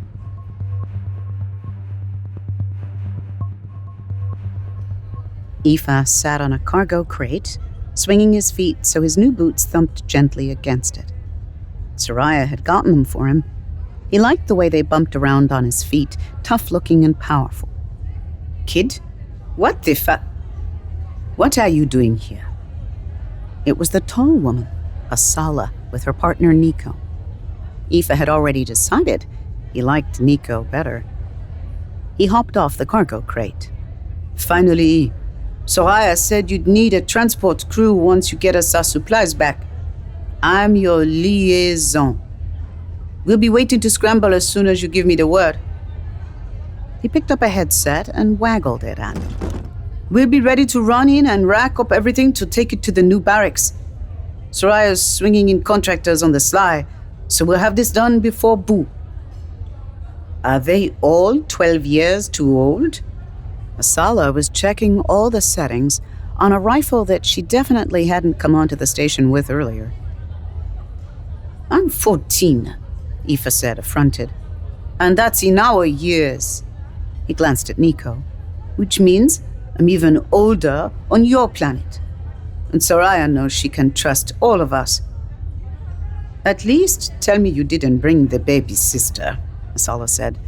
Aoife sat on a cargo crate, swinging his feet so his new boots thumped gently against it. Soraya had gotten them for him. He liked the way they bumped around on his feet, tough-looking and powerful. Kid, what the What are you doing here? It was the tall woman, Asala, with her partner Niko. Aoife had already decided he liked Niko better. He hopped off the cargo crate. Finally, Soraya said you'd need a transport crew once you get us our supplies back. I'm your liaison. We'll be waiting to scramble as soon as you give me the word. He picked up a headset and waggled it at him. We'll be ready to run in and rack up everything to take it to the new barracks. Soraya's swinging in contractors on the sly, so we'll have this done before Boo. Are they all 12 years too old? Asala was checking all the settings on a rifle that she definitely hadn't come onto the station with earlier. I'm 14, Aoife said, affronted. And that's in our years. He glanced at Niko. Which means I'm even older on your planet. And Soraya knows she can trust all of us. At least tell me you didn't bring the baby sister, Asala said.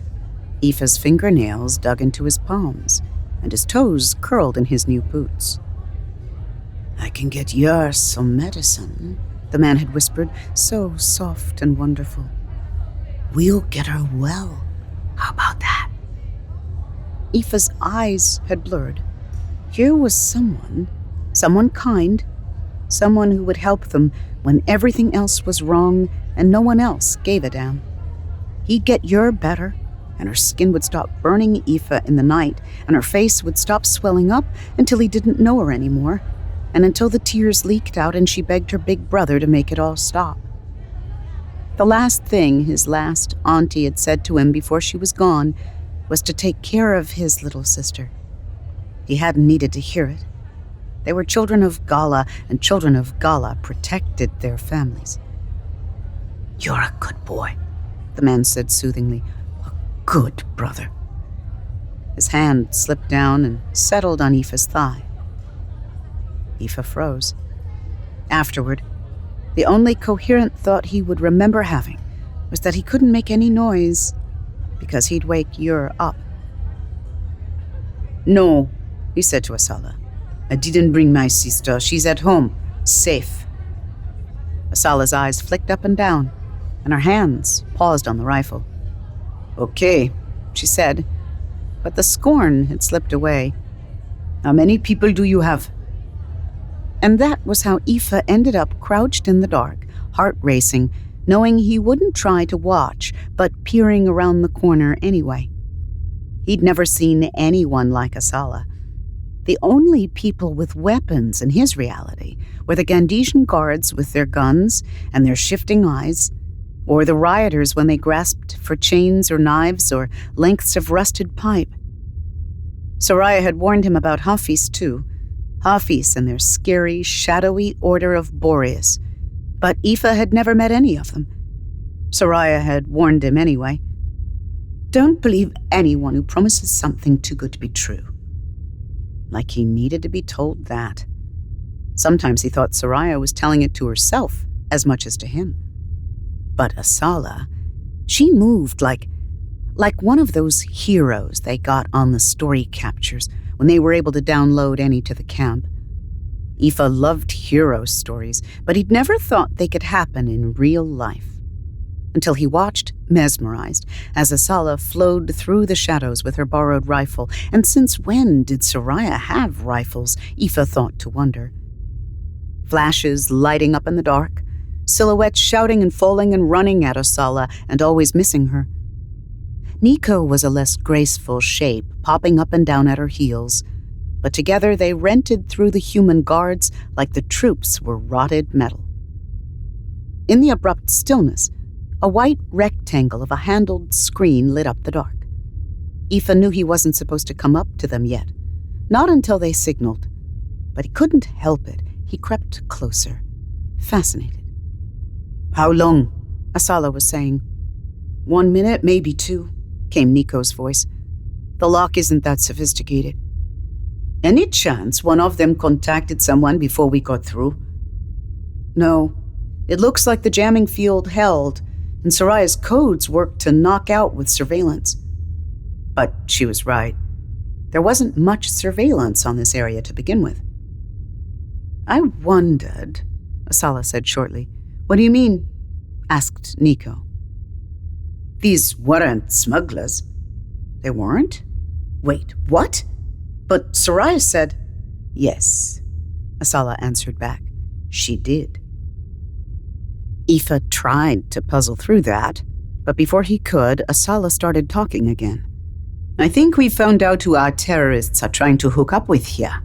Aoife's fingernails dug into his palms, and his toes curled in his new boots. I can get yours some medicine, the man had whispered, so soft and wonderful. We'll get her well. How about that? Aoife's eyes had blurred. Here was someone kind, someone who would help them when everything else was wrong and no one else gave a damn. He'd get Yer better, and her skin would stop burning Aoife in the night, and her face would stop swelling up until he didn't know her anymore, and until the tears leaked out and she begged her big brother to make it all stop. The last thing his last auntie had said to him before she was gone was to take care of his little sister. He hadn't needed to hear it. They were children of Ghala, and children of Ghala protected their families. "You're a good boy," the man said soothingly. "A good brother." His hand slipped down and settled on Aoife's thigh. Aoife froze. Afterward, the only coherent thought he would remember having was that he couldn't make any noise because he'd wake Ur up. "No," he said to Asala. "I didn't bring my sister. She's at home, safe." Asala's eyes flicked up and down, and her hands paused on the rifle. "Okay," she said, but the scorn had slipped away. "How many people do you have?" And that was how Aoife ended up crouched in the dark, heart racing, knowing he wouldn't try to watch, but peering around the corner anyway. He'd never seen anyone like Asala. The only people with weapons in his reality were the Gandesian guards with their guns and their shifting eyes, or the rioters when they grasped for chains or knives or lengths of rusted pipe. Soraya had warned him about Hafiz too, Hafiz and their scary, shadowy order of Boreas, but Aoife had never met any of them. Soraya had warned him anyway. "Don't believe anyone who promises something too good to be true." Like he needed to be told that. Sometimes he thought Soraya was telling it to herself as much as to him. But Asala, she moved like one of those heroes they got on the story captures when they were able to download any to the camp. Aoife loved hero stories, but he'd never thought they could happen in real life. Until he watched, mesmerized, as Asala flowed through the shadows with her borrowed rifle. And since when did Soraya have rifles, Aoife thought to wonder. Flashes lighting up in the dark, silhouettes shouting and falling and running at Asala and always missing her. Niko was a less graceful shape, popping up and down at her heels, but together they rented through the human guards like the troops were rotted metal. In the abrupt stillness, a white rectangle of a handled screen lit up the dark. Aoife knew he wasn't supposed to come up to them yet, not until they signaled, but he couldn't help it. He crept closer, fascinated. "How long?" Asala was saying. 1 minute, maybe 2, came Niko's voice. The lock isn't that sophisticated. "Any chance one of them contacted someone before we got through?" "No. It looks like the jamming field held, and Soraya's codes worked to knock out with surveillance." But she was right. There wasn't much surveillance on this area to begin with. "I wondered," Asala said shortly. "What do you mean?" asked Niko. "These weren't smugglers." "They weren't? Wait, what?" But Soraya said, "Yes," Asala answered back. "She did." Aoife tried to puzzle through that, but before he could, Asala started talking again. "I think we found out who our terrorists are trying to hook up with here.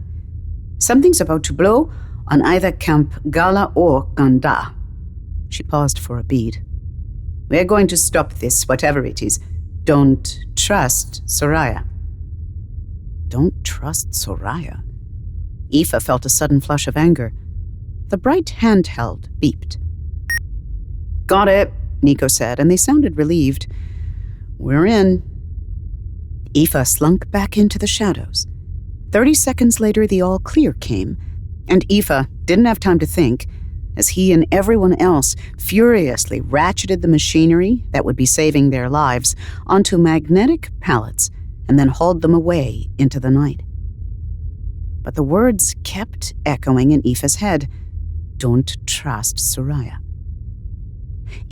Something's about to blow on either Camp Ghala or Ganda." She paused for a beat. "We're going to stop this, whatever it is. Don't trust Soraya." Don't trust Soraya? Aoife felt a sudden flush of anger. The bright handheld beeped. "Got it," Niko said, and they sounded relieved. "We're in." Aoife slunk back into the shadows. 30 seconds later, the all clear came, and Aoife didn't have time to think, as he and everyone else furiously ratcheted the machinery that would be saving their lives onto magnetic pallets and then hauled them away into the night. But the words kept echoing in Aoife's head. Don't trust Soraya.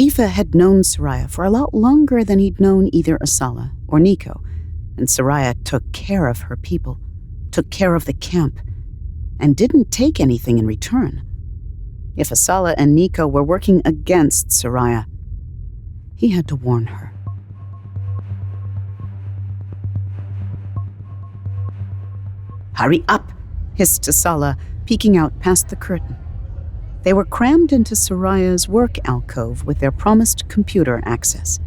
Aoife had known Soraya for a lot longer than he'd known either Asala or Niko, and Soraya took care of her people, took care of the camp, and didn't take anything in return. If Asala and Niko were working against Soraya, he had to warn her. "Hurry up," hissed Asala, peeking out past the curtain. They were crammed into Soraya's work alcove with their promised computer access.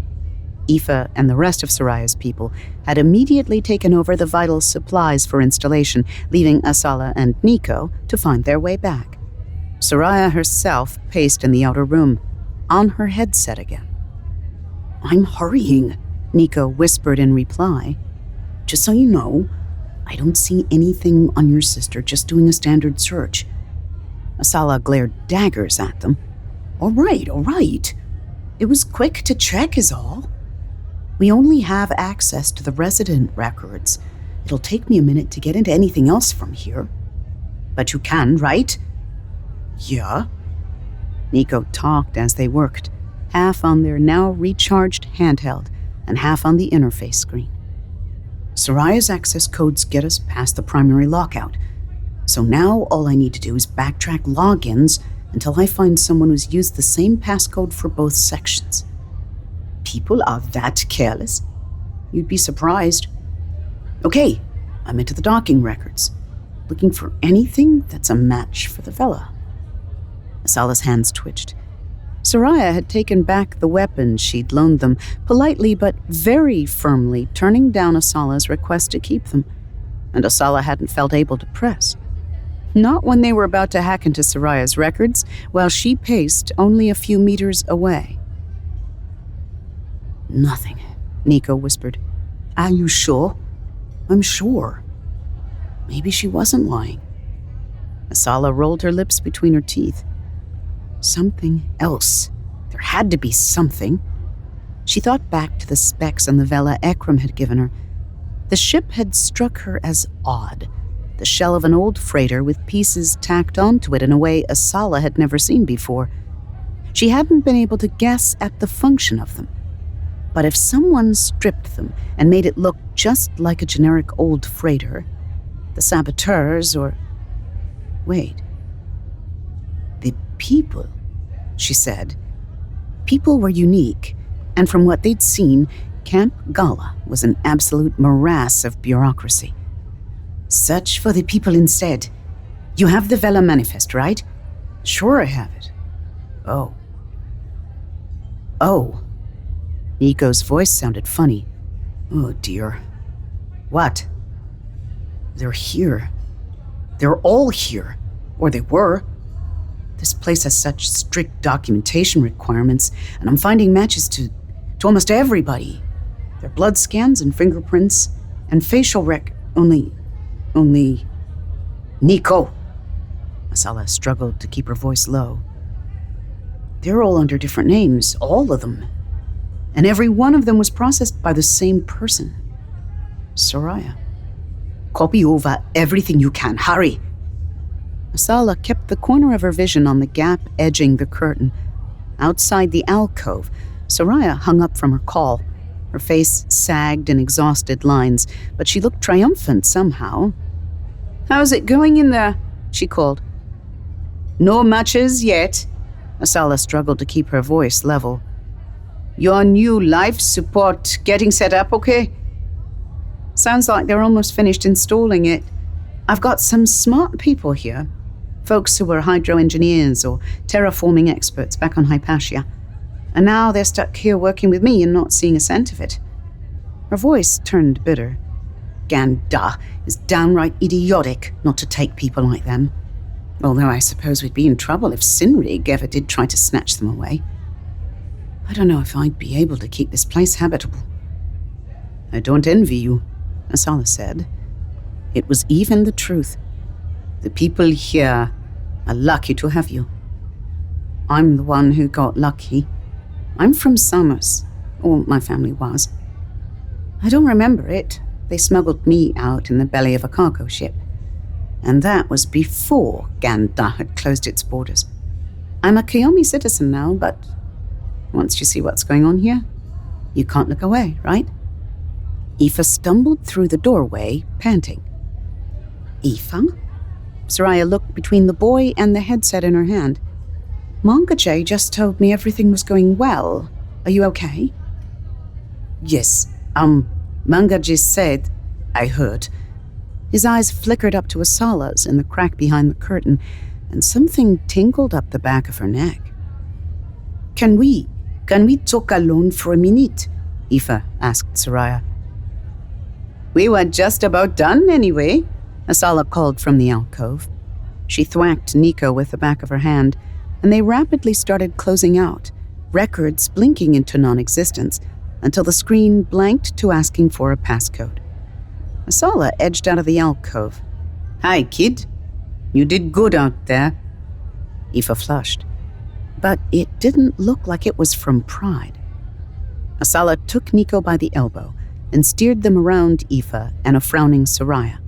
Aoife and the rest of Soraya's people had immediately taken over the vital supplies for installation, leaving Asala and Niko to find their way back. Soraya herself paced in the outer room, on her headset again. "I'm hurrying," Niko whispered in reply. "Just so you know, I don't see anything on your sister, just doing a standard search." Asala glared daggers at them. All right. It was quick to check is all. We only have access to the resident records. It'll take me a minute to get into anything else from here." "But you can, right?" "Yeah." Niko talked as they worked, half on their now recharged handheld and half on the interface screen. "Soraya's access codes get us past the primary lockout. So now all I need to do is backtrack logins until I find someone who's used the same passcode for both sections." "People are that careless?" "You'd be surprised." "Okay, I'm into the docking records, looking for anything that's a match for the Vela." Asala's hands twitched. Soraya had taken back the weapons she'd loaned them, politely but very firmly turning down Asala's request to keep them, and Asala hadn't felt able to press. Not when they were about to hack into Soraya's records, while she paced only a few meters away. "Nothing," Niko whispered. "Are you sure?" "I'm sure." Maybe she wasn't lying. Asala rolled her lips between her teeth. Something else. There had to be something. She thought back to the specs on the Vela Ekram had given her. The ship had struck her as odd, the shell of an old freighter with pieces tacked onto it in a way Asala had never seen before. She hadn't been able to guess at the function of them. But if someone stripped them and made it look just like a generic old freighter, the saboteurs or... Wait. The people, she said. People were unique, and from what they'd seen, Camp Ghala was an absolute morass of bureaucracy. Search for the people instead. You have the Vela manifest, right? Sure I have it. Oh. Niko's voice sounded funny. Oh dear. What? They're here. They're all here. Or they were. This place has such strict documentation requirements, and I'm finding matches to almost everybody. Their blood scans and fingerprints and facial only... Niko! Asala struggled to keep her voice low. They're all under different names, all of them. And every one of them was processed by the same person. Soraya. Copy over everything you can. Hurry! Asala kept the corner of her vision on the gap edging the curtain. Outside the alcove, Soraya hung up from her call. Her face sagged in exhausted lines, but she looked triumphant somehow. "How's it going in there?" she called. "No matches yet." Asala struggled to keep her voice level. "Your new life support getting set up, okay?" "Sounds like they're almost finished installing it. I've got some smart people here. Folks who were hydro engineers or terraforming experts back on Hypatia. And now they're stuck here working with me and not seeing a cent of it." Her voice turned bitter. "Ganda is downright idiotic not to take people like them. Although I suppose we'd be in trouble if Sinrig ever did try to snatch them away. I don't know if I'd be able to keep this place habitable." "I don't envy you," Asala said. It was even the truth. "The people here are lucky to have you. I'm the one who got lucky. I'm from Summers, or my family was. I don't remember it. They smuggled me out in the belly of a cargo ship. And that was before Ganda had closed its borders. I'm a Kiyomi citizen now, but once you see what's going on here, you can't look away, right?" Aoife stumbled through the doorway, panting. "Aoife?" Soraya looked between the boy and the headset in her hand. "Mongaje just told me everything was going well. Are you okay?" "Yes, Mangaje said, I heard." His eyes flickered up to Asala's in the crack behind the curtain, and something tingled up the back of her neck. Can we talk alone for a minute? Aoife asked Soraya. We were just about done anyway, Asala called from the alcove. She thwacked Niko with the back of her hand, and they rapidly started closing out, records blinking into non-existence, until the screen blanked to asking for a passcode. Asala edged out of the alcove. Hi, kid. You did good out there. Aoife flushed, but it didn't look like it was from pride. Asala took Niko by the elbow and steered them around Aoife and a frowning Soraya.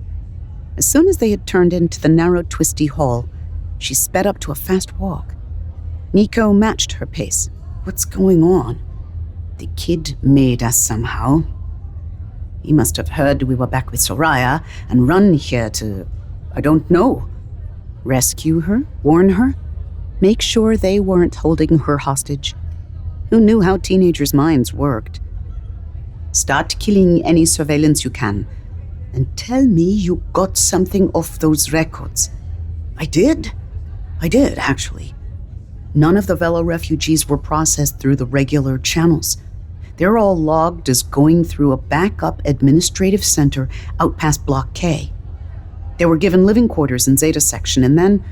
As soon as they had turned into the narrow, twisty hall, she sped up to a fast walk. Niko matched her pace. What's going on? The kid made us somehow. He must have heard we were back with Soraya and run here to, I don't know. Rescue her? Warn her? Make sure they weren't holding her hostage? Who knew how teenagers' minds worked? Start killing any surveillance you can, and tell me you got something off those records. I did, actually. None of the Vela refugees were processed through the regular channels. They're all logged as going through a backup administrative center out past Block K. They were given living quarters in Zeta Section, and then,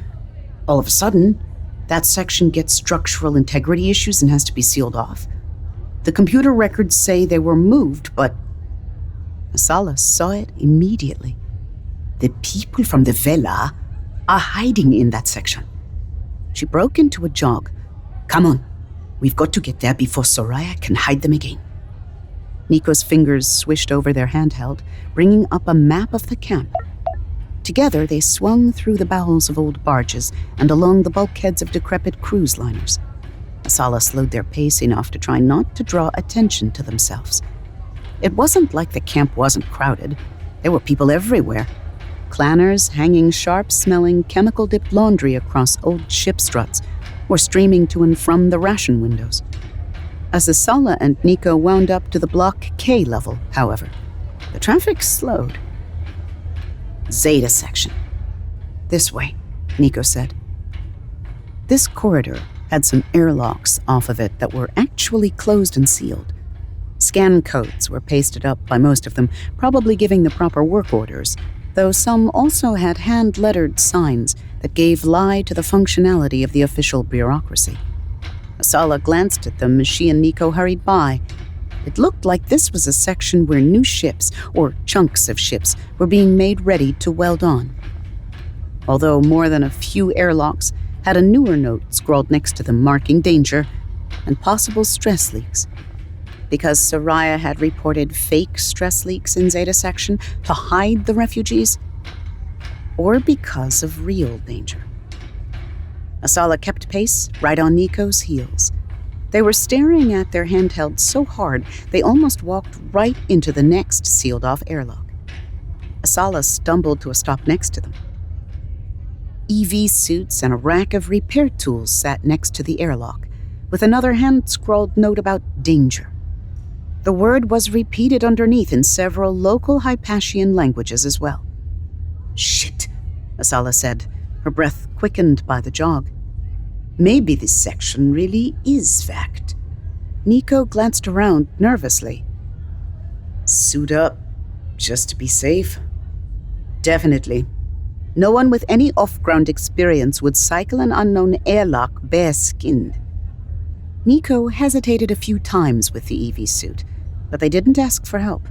all of a sudden, that section gets structural integrity issues and has to be sealed off. The computer records say they were moved, but Asala saw it immediately. The people from the Vela are hiding in that section. She broke into a jog. Come on, we've got to get there before Soraya can hide them again. Niko's fingers swished over their handheld, bringing up a map of the camp. Together, they swung through the bowels of old barges and along the bulkheads of decrepit cruise liners. Asala slowed their pace enough to try not to draw attention to themselves. It wasn't like the camp wasn't crowded. There were people everywhere. Clanners hanging sharp-smelling, chemical-dipped laundry across old ship struts or streaming to and from the ration windows. As Asala and Niko wound up to the Block K level, however, the traffic slowed. Zeta Section. This way, Niko said. This corridor had some airlocks off of it that were actually closed and sealed. Scan codes were pasted up by most of them, probably giving the proper work orders, though some also had hand-lettered signs that gave lie to the functionality of the official bureaucracy. Asala glanced at them as she and Niko hurried by. It looked like this was a section where new ships, or chunks of ships, were being made ready to weld on. Although more than a few airlocks had a newer note scrawled next to them marking danger and possible stress leaks. Because Soraya had reported fake stress leaks in Zeta Section to hide the refugees, or because of real danger. Asala kept pace right on Niko's heels. They were staring at their handheld so hard they almost walked right into the next sealed-off airlock. Asala stumbled to a stop next to them. EV suits and a rack of repair tools sat next to the airlock, with another hand-scrawled note about danger. The word was repeated underneath in several local Hypatian languages as well. Shit, Asala said, her breath quickened by the jog. Maybe this section really is fact. Niko glanced around nervously. Suit up, just to be safe? Definitely. No one with any off-ground experience would cycle an unknown airlock bare-skinned. Niko hesitated a few times with the EV suit, but they didn't ask for help.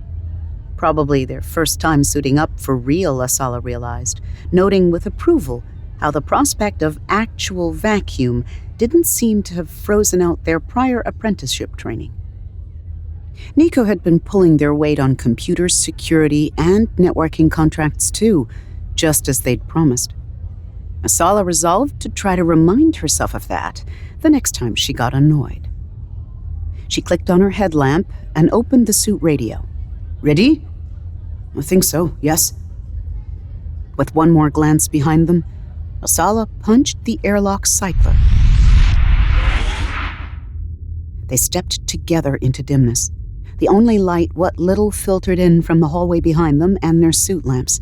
Probably their first time suiting up for real, Asala realized, noting with approval how the prospect of actual vacuum didn't seem to have frozen out their prior apprenticeship training. Niko had been pulling their weight on computer security and networking contracts too, just as they'd promised. Asala resolved to try to remind herself of that the next time she got annoyed. She clicked on her headlamp and opened the suit radio. Ready? I think so, yes. With one more glance behind them, Asala punched the airlock cycler. They stepped together into dimness, the only light what little filtered in from the hallway behind them and their suit lamps.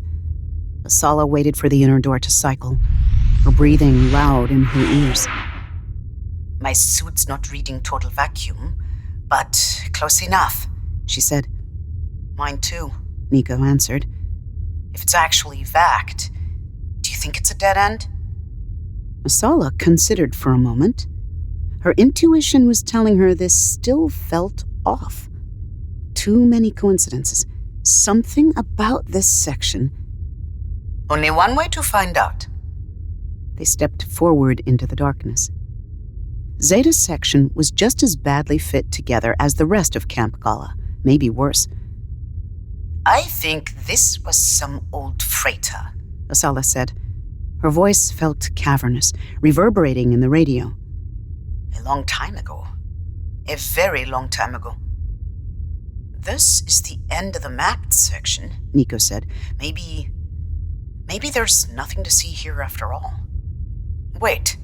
Asala waited for the inner door to cycle, her breathing loud in her ears. My suit's not reading total vacuum, but close enough, she said. Mine too, Niko answered. If it's actually vac, do you think it's a dead end? Asala considered for a moment. Her intuition was telling her this still felt off. Too many coincidences. Something about this section. Only one way to find out. They stepped forward into the darkness. Zeta's section was just as badly fit together as the rest of Camp Ghala, maybe worse. I think this was some old freighter, Asala said. Her voice felt cavernous, reverberating in the radio. A long time ago. A very long time ago. This is the end of the mapped section, Niko said. Maybe there's nothing to see here after all. Wait.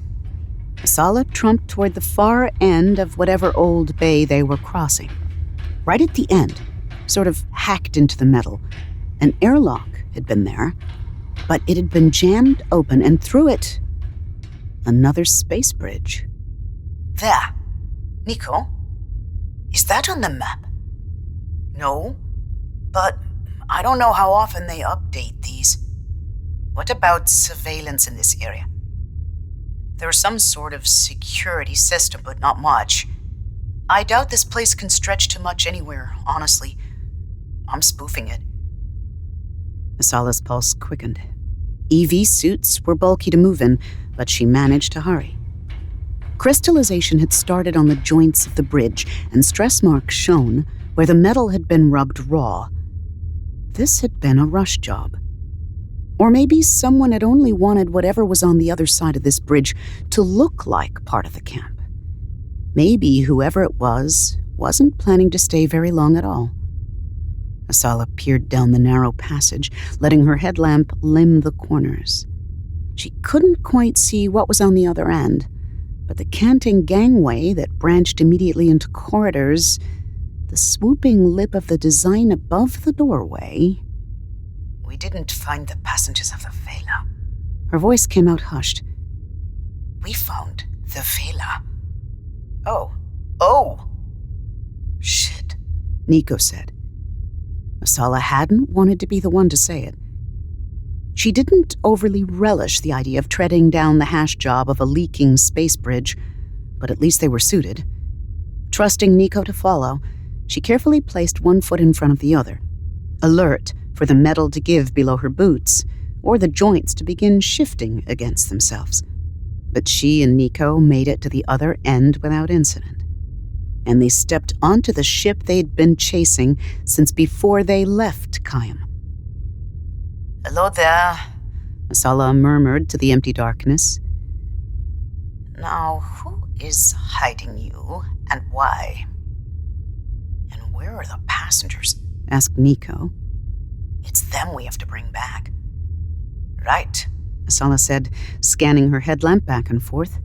Asala trumped toward the far end of whatever old bay they were crossing. Right at the end, sort of hacked into the metal, an airlock had been there, but it had been jammed open, and through it, another space bridge. There. Niko? Is that on the map? No, but I don't know how often they update these. What about surveillance in this area? There's some sort of security system, but not much. I doubt this place can stretch too much anywhere, honestly. I'm spoofing it. Asala's pulse quickened. EV suits were bulky to move in, but she managed to hurry. Crystallization had started on the joints of the bridge, and stress marks shone where the metal had been rubbed raw. This had been a rush job. Or maybe someone had only wanted whatever was on the other side of this bridge to look like part of the camp. Maybe whoever it was wasn't planning to stay very long at all. Asala peered down the narrow passage, letting her headlamp limn the corners. She couldn't quite see what was on the other end, but the canting gangway that branched immediately into corridors, the swooping lip of the design above the doorway. We didn't find the passengers of the Vela. Her voice came out hushed. We found the Vela. Oh! Shit, Niko said. Asala hadn't wanted to be the one to say it. She didn't overly relish the idea of treading down the hash job of a leaking space bridge, but at least they were suited. Trusting Niko to follow, she carefully placed one foot in front of the other, alert for the metal to give below her boots, or the joints to begin shifting against themselves. But she and Niko made it to the other end without incident, and they stepped onto the ship they'd been chasing since before they left Kayam. Hello there, Asala murmured to the empty darkness. Now, who is hiding you, and why? And where are the passengers? Asked Niko. It's them we have to bring back. Right, Asala said, scanning her headlamp back and forth.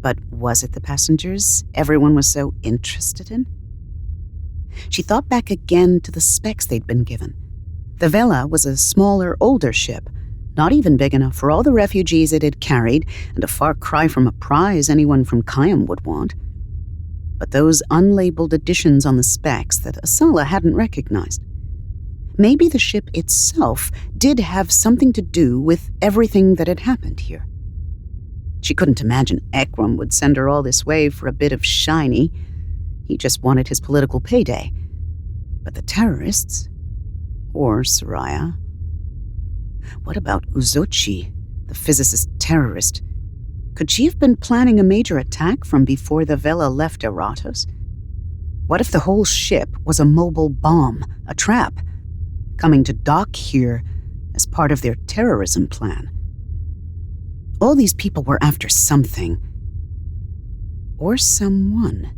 But was it the passengers everyone was so interested in? She thought back again to the specs they'd been given. The Vela was a smaller, older ship, not even big enough for all the refugees it had carried, and a far cry from a prize anyone from Kayam would want. But those unlabeled additions on the specs that Asala hadn't recognized. Maybe the ship itself did have something to do with everything that had happened here. She couldn't imagine Ekram would send her all this way for a bit of shiny. He just wanted his political payday. But the terrorists? Or Soraya? What about Uzochi, the physicist terrorist? Could she have been planning a major attack from before the Vela left Eratos? What if the whole ship was a mobile bomb, a trap, coming to dock here as part of their terrorism plan? All these people were after something. Or someone.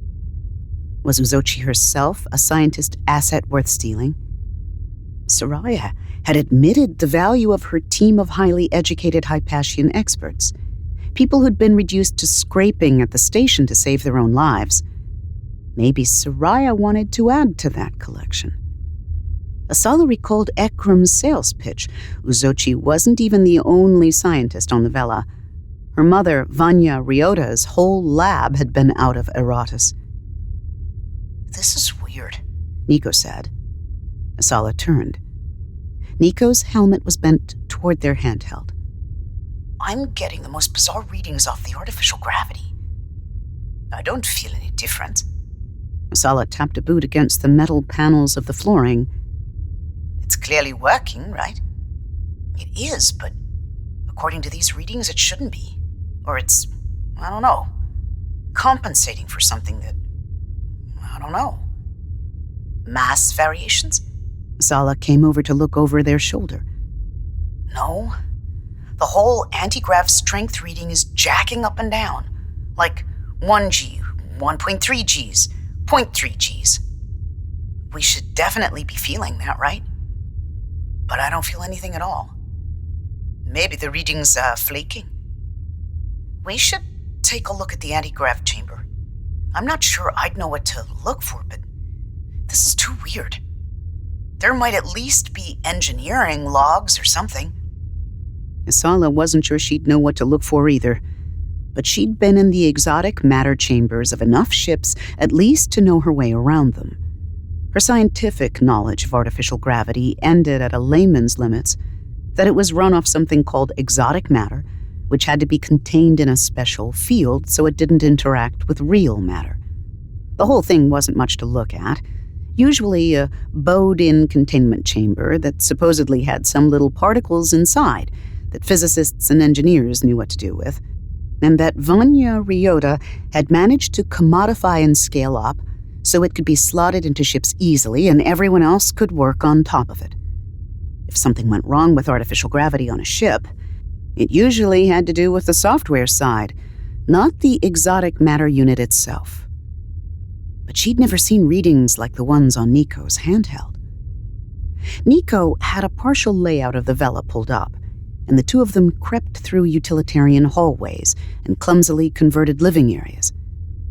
Was Uzochi herself a scientist asset worth stealing? Soraya had admitted the value of her team of highly educated Hypatian experts, people who'd been reduced to scraping at the station to save their own lives. Maybe Soraya wanted to add to that collection. Asala recalled Ekram's sales pitch. Uzochi wasn't even the only scientist on the Vela. Her mother, Vanya Ryota's whole lab had been out of Eratus. "This is weird," Niko said. Asala turned. Niko's helmet was bent toward their handheld. "I'm getting the most bizarre readings off the artificial gravity. I don't feel any difference." Asala tapped a boot against the metal panels of the flooring. "It's clearly working, right?" "It is, but according to these readings, it shouldn't be. Or it's, I don't know, compensating for something that, I don't know. Mass variations?" Asala came over to look over their shoulder. "No. The whole anti-grav strength reading is jacking up and down. Like 1G, 1.3 Gs, 0.3 Gs. We should definitely be feeling that, right? But I don't feel anything at all. Maybe the reading's flaking. We should take a look at the anti-grav chamber. I'm not sure I'd know what to look for, but this is too weird. There might at least be engineering logs or something." Asala wasn't sure she'd know what to look for either, but she'd been in the exotic matter chambers of enough ships at least to know her way around them. Her scientific knowledge of artificial gravity ended at a layman's limits, that it was run off something called exotic matter, which had to be contained in a special field so it didn't interact with real matter. The whole thing wasn't much to look at. Usually a bowed-in containment chamber that supposedly had some little particles inside that physicists and engineers knew what to do with, and that Vanya Ryota had managed to commodify and scale up so it could be slotted into ships easily and everyone else could work on top of it. If something went wrong with artificial gravity on a ship, it usually had to do with the software side, not the exotic matter unit itself. But she'd never seen readings like the ones on Niko's handheld. Niko had a partial layout of the Vela pulled up, and the two of them crept through utilitarian hallways and clumsily converted living areas.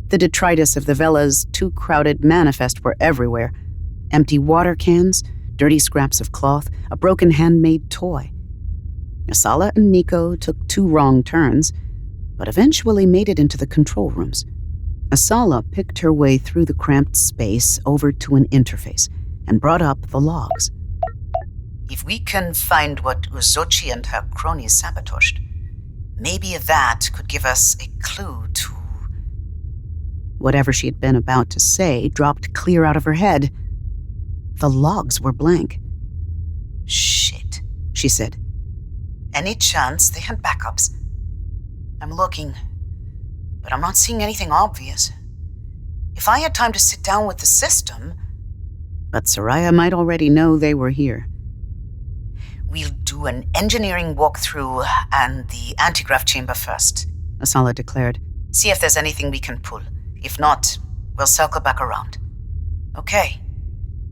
The detritus of the Vela's too crowded manifest were everywhere. Empty water cans, dirty scraps of cloth, a broken handmade toy. Asala and Niko took 2 wrong turns, but eventually made it into the control rooms. Asala picked her way through the cramped space over to an interface and brought up the logs. "If we can find what Uzochi and her cronies sabotaged, maybe that could give us a clue to..." Whatever she had been about to say dropped clear out of her head. The logs were blank. "Shit," she said. "Any chance they had backups? I'm looking, but I'm not seeing anything obvious. If I had time to sit down with the system..." But Soraya might already know they were here. "We'll do an engineering walkthrough and the anti-grav chamber first," Asala declared. "See if there's anything we can pull. If not, we'll circle back around." "Okay.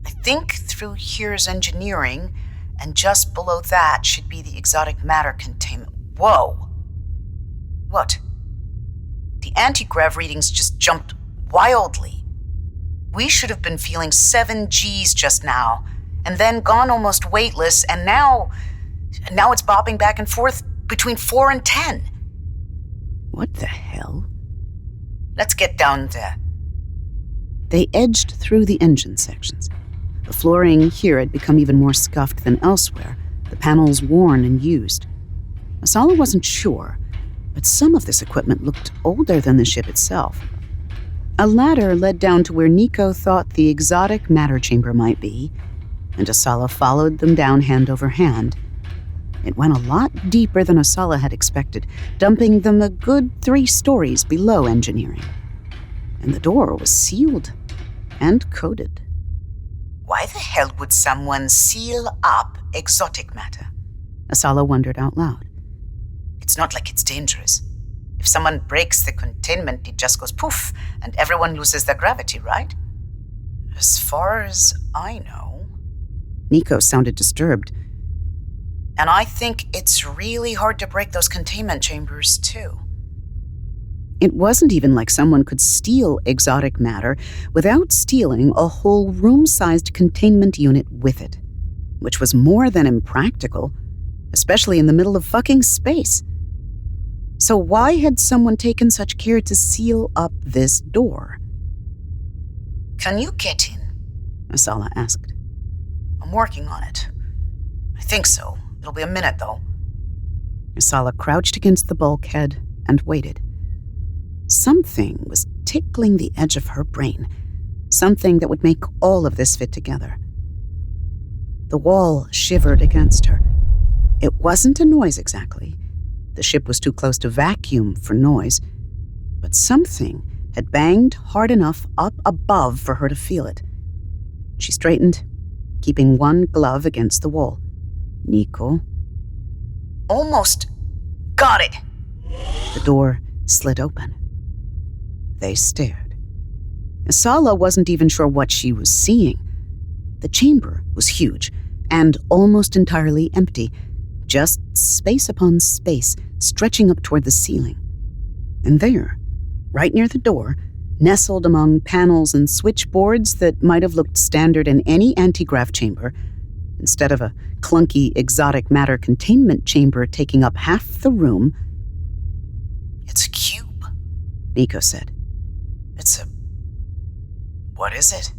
I think through here's engineering, and just below that should be the exotic matter containment." Whoa! What? The anti-grav readings just jumped wildly. We should have been feeling 7 Gs just now, and then gone almost weightless, and now it's bobbing back and forth between 4 and 10. What the hell? Let's get down there. They edged through the engine sections. The flooring here had become even more scuffed than elsewhere, the panels worn and used. Asala wasn't sure, but some of this equipment looked older than the ship itself. A ladder led down to where Niko thought the exotic matter chamber might be, and Asala followed them down hand over hand. It went a lot deeper than Asala had expected, dumping them a good 3 stories below engineering. And the door was sealed and coded. Why the hell would someone seal up exotic matter? Asala wondered out loud. It's not like it's dangerous. If someone breaks the containment, it just goes poof, and everyone loses their gravity, right? As far as I know. Niko sounded disturbed. And I think it's really hard to break those containment chambers, too. It wasn't even like someone could steal exotic matter without stealing a whole room-sized containment unit with it. which was more than impractical, especially in the middle of fucking space. So why had someone taken such care to seal up this door? "Can you get in?" Asala asked. "I'm working on it. I think so. It'll be a minute, though." Asala crouched against the bulkhead and waited. Something was tickling the edge of her brain, something that would make all of this fit together. The wall shivered against her. It wasn't a noise exactly. The ship was too close to vacuum for noise, but something had banged hard enough up above for her to feel it. She straightened, keeping one glove against the wall. Niko. "Almost got it." The door slid open. They stared. Asala wasn't even sure what she was seeing. The chamber was huge and almost entirely empty, just space upon space stretching up toward the ceiling. And there, right near the door, nestled among panels and switchboards that might have looked standard in any anti-grav chamber, instead of a clunky exotic matter containment chamber taking up half the room. "It's a cube," Niko said. What is it?"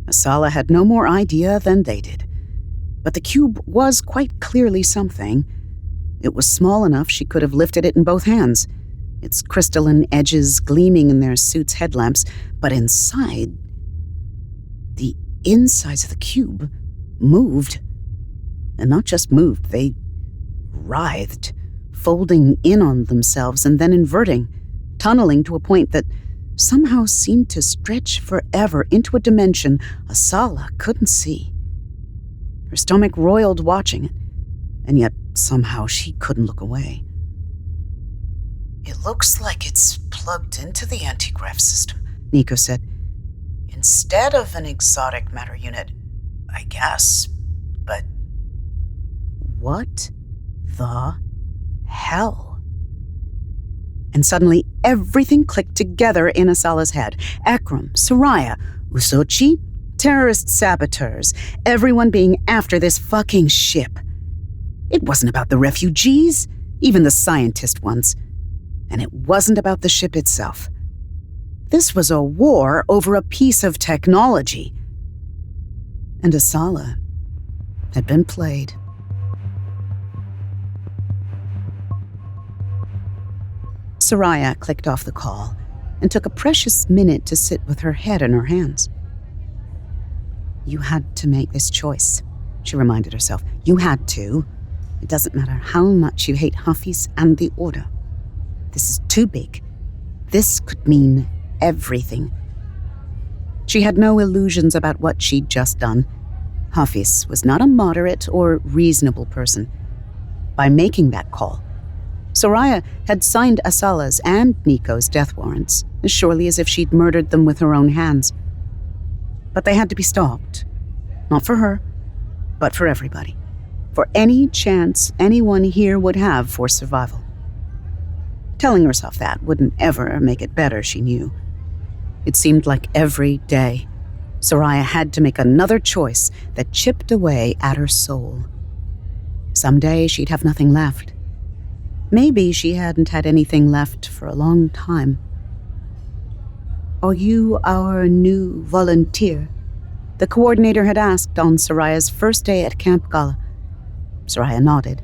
Asala had no more idea than they did. But the cube was quite clearly something. It was small enough she could have lifted it in both hands, its crystalline edges gleaming in their suit's headlamps, but inside, the insides of the cube moved. And not just moved, they writhed, folding in on themselves and then inverting, tunneling to a point that somehow seemed to stretch forever into a dimension Asala couldn't see. Her stomach roiled watching it, and yet somehow she couldn't look away. "It looks like it's plugged into the anti-grav system," Niko said. "Instead of an exotic matter unit, I guess, but..." What the hell? And suddenly everything clicked together in Asala's head. Akram, Soraya, Usochi, terrorist saboteurs, everyone being after this fucking ship. It wasn't about the refugees, even the scientist ones. And it wasn't about the ship itself. This was a war over a piece of technology. And Asala had been played. Soraya clicked off the call and took a precious minute to sit with her head in her hands. You had to make this choice, she reminded herself. You had to. It doesn't matter how much you hate Hafiz and the Order. This is too big. This could mean everything. She had no illusions about what she'd just done. Hafiz was not a moderate or reasonable person. By making that call, Soraya had signed Asala's and Niko's death warrants, as surely as if she'd murdered them with her own hands. But they had to be stopped. Not for her, but for everybody. For any chance anyone here would have for survival. Telling herself that wouldn't ever make it better, she knew. It seemed like every day, Soraya had to make another choice that chipped away at her soul. Someday she'd have nothing left. Maybe she hadn't had anything left for a long time. Are you our new volunteer? The coordinator had asked on Soraya's first day at Camp Ghala. Soraya nodded.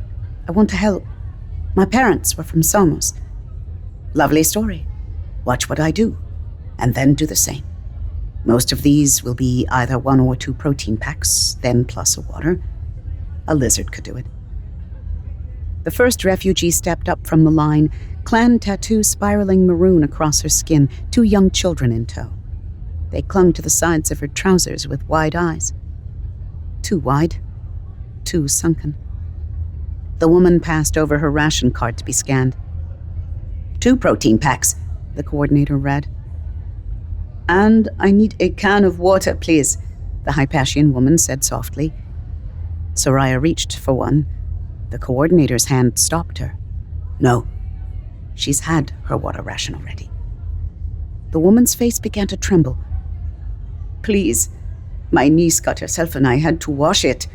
I want to help. My parents were from Samos. Lovely story. Watch what I do, and then do the same. Most of these will be either 1 or 2 protein packs, then plus a water. A lizard could do it. The first refugee stepped up from the line, clan tattoo spiraling maroon across her skin, 2 young children in tow. They clung to the sides of her trousers with wide eyes. Too wide, too sunken. The woman passed over her ration card to be scanned. 2 protein packs, the coordinator read. And I need a can of water, please, the Hypatian woman said softly. Soraya reached for one. The coordinator's hand stopped her. No, she's had her water ration already. The woman's face began to tremble. Please, My niece got herself and I had to wash it.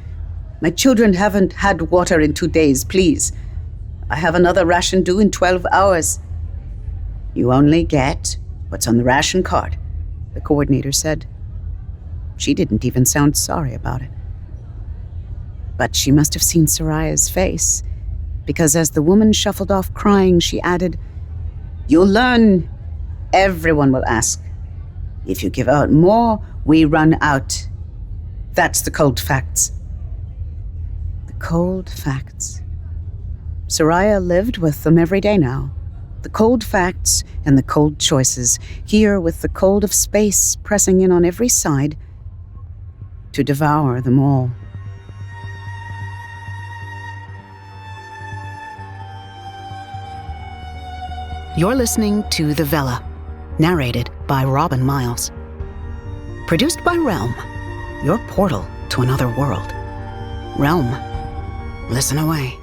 My children haven't had water in 2 days, please. I have another ration due in 12 hours. You only get what's on the ration card, the coordinator said. She didn't even sound sorry about it. But she must have seen Soraya's face, because as the woman shuffled off crying, she added, "You'll learn. Everyone will ask. If you give out more, we run out. That's the cold facts." The cold facts. Soraya lived with them every day now. The cold facts and the cold choices, here with the cold of space pressing in on every side to devour them all. You're listening to The Vela, narrated by Robin Miles. Produced by Realm, your portal to another world. Realm, listen away.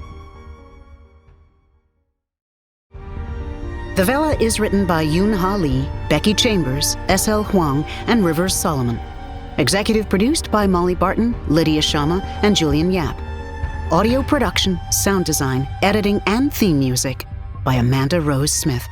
The Vela is written by Yoon Ha Lee, Becky Chambers, S.L. Huang, and Rivers Solomon. Executive produced by Molly Barton, Lydia Sharma, and Julian Yap. Audio production, sound design, editing, and theme music by Amanda Rose Smith.